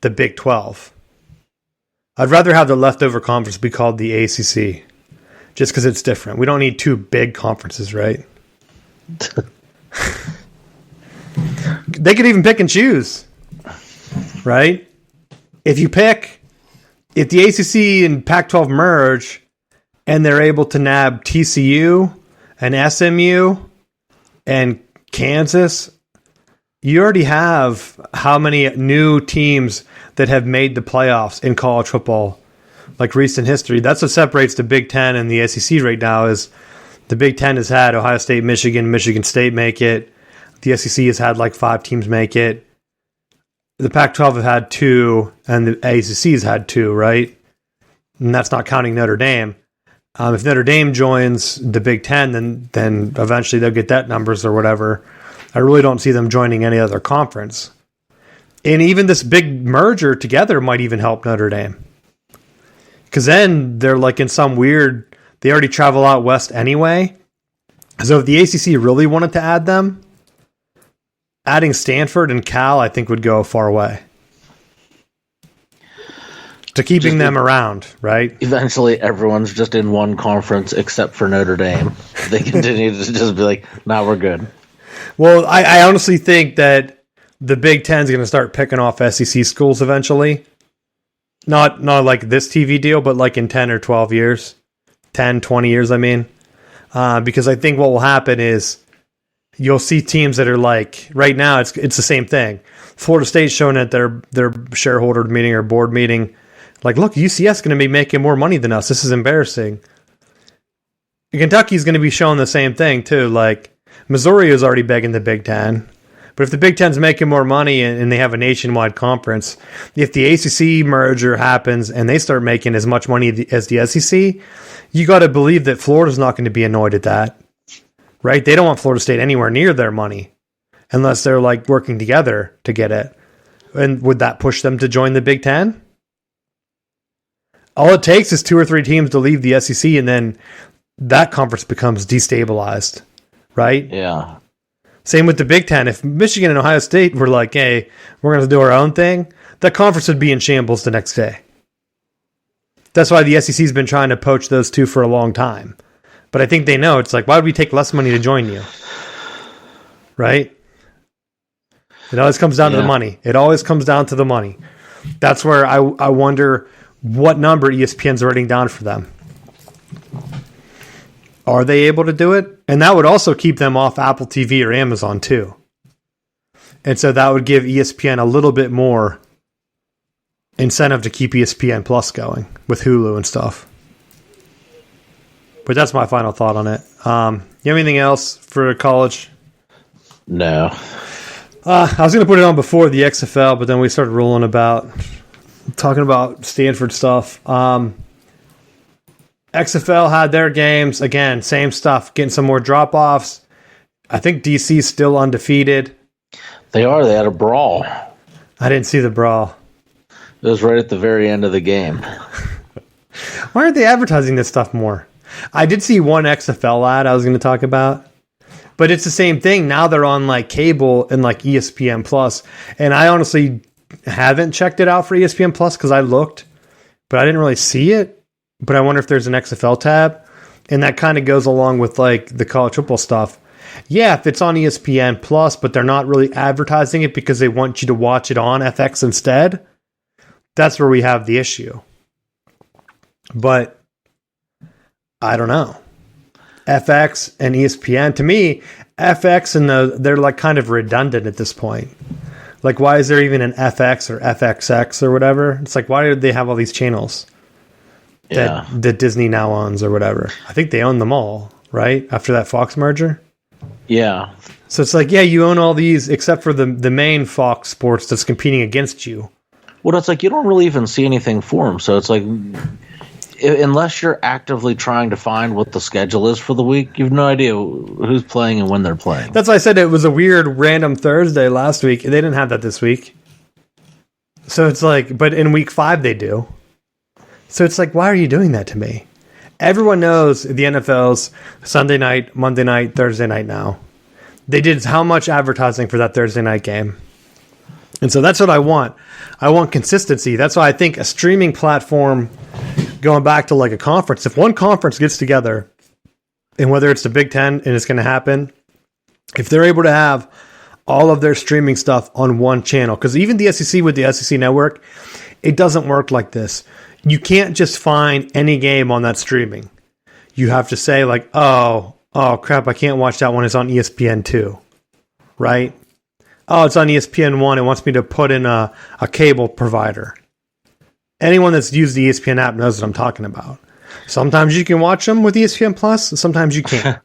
the Big 12. I'd rather have the leftover conference be called the ACC, just because it's different. We don't need two big conferences, right? They could even pick and choose, right? If the ACC and Pac-12 merge and they're able to nab TCU and SMU and Kansas, you already have how many new teams that have made the playoffs in college football, like recent history. That's what separates the Big Ten and the SEC right now is the Big Ten has had Ohio State, Michigan State make it. The SEC has had like 5 teams make it. The Pac-12 have had 2, and the ACC has had 2, right? And that's not counting Notre Dame. If Notre Dame joins the Big Ten, then eventually they'll get that numbers or whatever. I really don't see them joining any other conference. And even this big merger together might even help Notre Dame. Because then they're like in some weird... They already travel out west anyway. So if the ACC really wanted to add them, adding Stanford and Cal, I think, would go a far way. To keeping them around, right? Eventually, everyone's just in one conference except for Notre Dame. They continue to just be like, nah, we're good. Well, I honestly think that the Big Ten is going to start picking off SEC schools eventually. Not like this TV deal, but like in 10 or 12 years. 10, 20 years, I mean. Because I think what will happen is you'll see teams that are like, right now, it's the same thing. Florida State's showing at their shareholder meeting or board meeting, like, look, UCS is going to be making more money than us. This is embarrassing. Kentucky's going to be showing the same thing, too. Like, Missouri is already begging the Big Ten. But if the Big Ten's making more money and they have a nationwide conference, if the ACC merger happens and they start making as much money as the SEC, you got to believe that Florida's not going to be annoyed at that, right? They don't want Florida State anywhere near their money unless they're like working together to get it. And would that push them to join the Big Ten? All it takes is 2 or 3 teams to leave the SEC and then that conference becomes destabilized, right? Yeah. Same with the Big Ten. If Michigan and Ohio State were like, hey, we're going to do our own thing, that conference would be in shambles the next day. That's why the SEC's been trying to poach those two for a long time. But I think they know. It's like, why would we take less money to join you? Right? It always comes down to the money. It always comes down to the money. That's where I wonder what number ESPN's writing down for them. Are they able to do it? And that would also keep them off Apple TV or Amazon too. And so that would give ESPN a little bit more incentive to keep ESPN Plus going with Hulu and stuff. But that's my final thought on it. You have anything else for college? No. I was going to put it on before the XFL, but then we started talking about Stanford stuff. XFL had their games. Again, same stuff, getting some more drop-offs. I think DC's still undefeated. They are. They had a brawl. I didn't see the brawl. It was right at the very end of the game. Why aren't they advertising this stuff more? I did see one XFL ad I was going to talk about, but it's the same thing. Now they're on like cable and like ESPN Plus, and I honestly haven't checked it out for ESPN Plus because I looked, but I didn't really see it. But I wonder if there's an XFL tab, and that kind of goes along with like the college football stuff. Yeah, if it's on ESPN Plus, but they're not really advertising it because they want you to watch it on FX instead, that's where we have the issue. But I don't know. FX and ESPN, to me, FX and they're like kind of redundant at this point. Like, why is there even an FX or FXX or whatever? It's like, why do they have all these channels that Disney now owns or whatever? I think they own them all, right? After that Fox merger? Yeah. So it's like, yeah, you own all these except for the main Fox Sports that's competing against you. Well, it's like you don't really even see anything for them. So it's like, unless you're actively trying to find what the schedule is for the week, you have no idea who's playing and when they're playing. That's why I said it was a weird random Thursday last week. They didn't have that this week. So it's like, but in week 5 they do. So it's like, why are you doing that to me? Everyone knows the NFL's Sunday night, Monday night, Thursday night now. They did how much advertising for that Thursday night game? And so that's what I want. I want consistency. That's why I think a streaming platform, going back to like a conference, if one conference gets together, and whether it's the Big Ten and it's going to happen, if they're able to have all of their streaming stuff on one channel, because even the SEC with the SEC network, it doesn't work like this. You can't just find any game on that streaming. You have to say like, oh crap, I can't watch that one. It's on ESPN 2, right? Oh, it's on ESPN 1. It wants me to put in a cable provider. Anyone that's used the ESPN app knows what I'm talking about. Sometimes you can watch them with ESPN Plus, and sometimes you can't.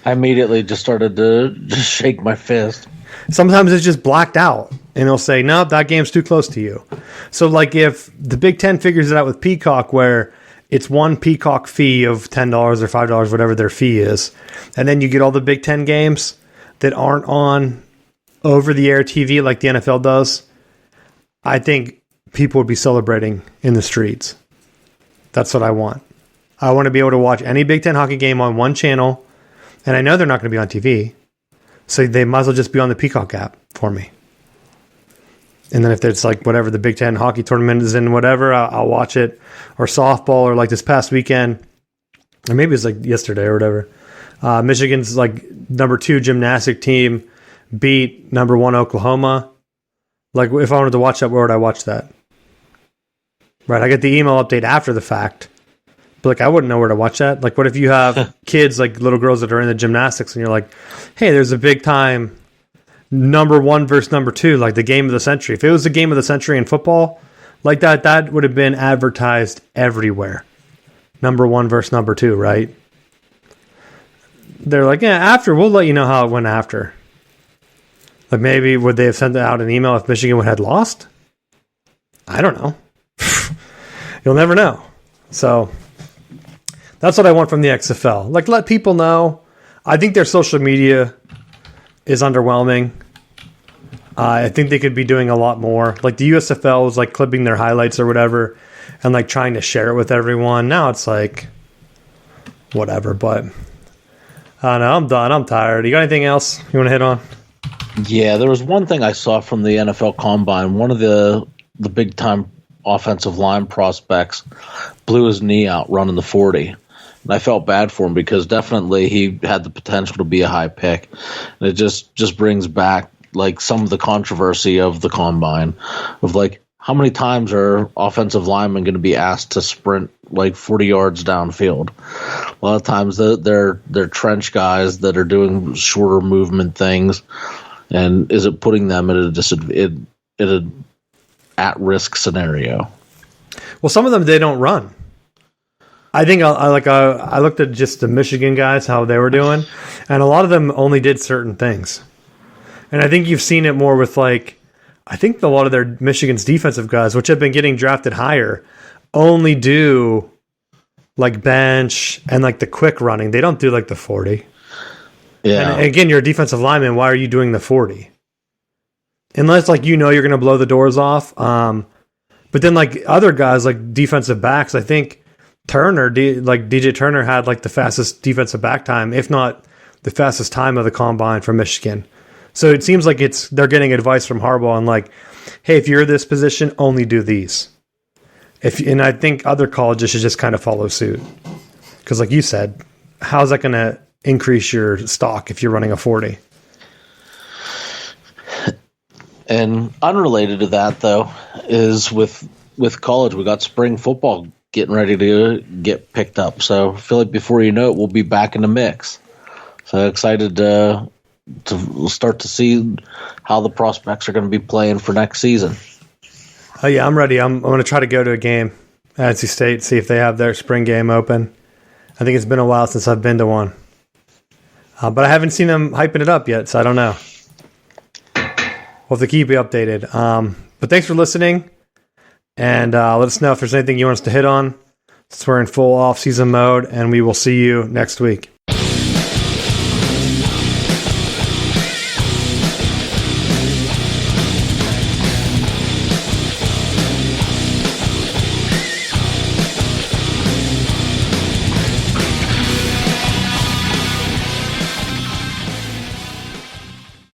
I immediately just started to just shake my fist. Sometimes it's just blacked out, and it'll say, no, that game's too close to you. So, like, if the Big Ten figures it out with Peacock, where it's one Peacock fee of $10 or $5, whatever their fee is, and then you get all the Big Ten games that aren't on over-the-air TV like the NFL does, I think people would be celebrating in the streets. That's what I want. I want to be able to watch any Big Ten hockey game on one channel, and I know they're not going to be on TV, so they might as well just be on the Peacock app for me. And then if there's like whatever the Big Ten hockey tournament is in, whatever, I'll watch it. Or softball, or like this past weekend, or maybe it's like yesterday or whatever. Michigan's like number 2 gymnastic team beat number 1 Oklahoma. Like, if I wanted to watch that, where would I watch that? Right, I get the email update after the fact, but like I wouldn't know where to watch that. Like, what if you have kids, like little girls that are in the gymnastics, and you're like, hey, there's a big time number 1 versus number 2, like the game of the century. If it was the game of the century in football, like that would have been advertised everywhere. Number 1 versus number 2, right? They're like, yeah, after, we'll let you know how it went after. Like, maybe would they have sent out an email if Michigan had lost? I don't know. You'll never know. So that's what I want from the XFL. Like, let people know. I think their social media is underwhelming. I think they could be doing a lot more. Like, the USFL was like clipping their highlights or whatever and like trying to share it with everyone. Now it's like whatever. But I don't know. I'm done. I'm tired. You got anything else you want to hit on? Yeah, there was one thing I saw from the NFL Combine. One of the big-time offensive line prospects blew his knee out running the 40. And I felt bad for him because definitely he had the potential to be a high pick. And it just brings back like some of the controversy of the Combine of like, how many times are offensive linemen going to be asked to sprint like 40 yards downfield? A lot of times they're trench guys that are doing shorter movement things. And is it putting them in a at-risk scenario? Well, some of them, they don't run. I think I looked at just the Michigan guys, how they were doing, and a lot of them only did certain things. And I think you've seen it more with, like, I think a lot of their Michigan's defensive guys, which have been getting drafted higher, only do like bench and like the quick running. They don't do like the 40. Yeah. And again, you're a defensive lineman. Why are you doing the 40? Unless like you're going to blow the doors off. But then like other guys like defensive backs, I think Turner, like DJ Turner had like the fastest defensive back time, if not the fastest time of the combine for Michigan. So it seems like they're getting advice from Harbaugh on like, hey, if you're this position, only do these. And I think other colleges should just kind of follow suit. Because like you said, how's that going to increase your stock if you're running a 40? And unrelated to that, though, is with college, we got spring football getting ready to get picked up. So I feel like before you know it, we'll be back in the mix. So excited to start to see how the prospects are going to be playing for next season. Oh, yeah, I'm ready. I'm going to try to go to a game at NC State, see if they have their spring game open. I think it's been a while since I've been to one. But I haven't seen them hyping it up yet, so I don't know. We'll have to keep you updated. But thanks for listening, and let us know if there's anything you want us to hit on, since we're in full off-season mode, and we will see you next week.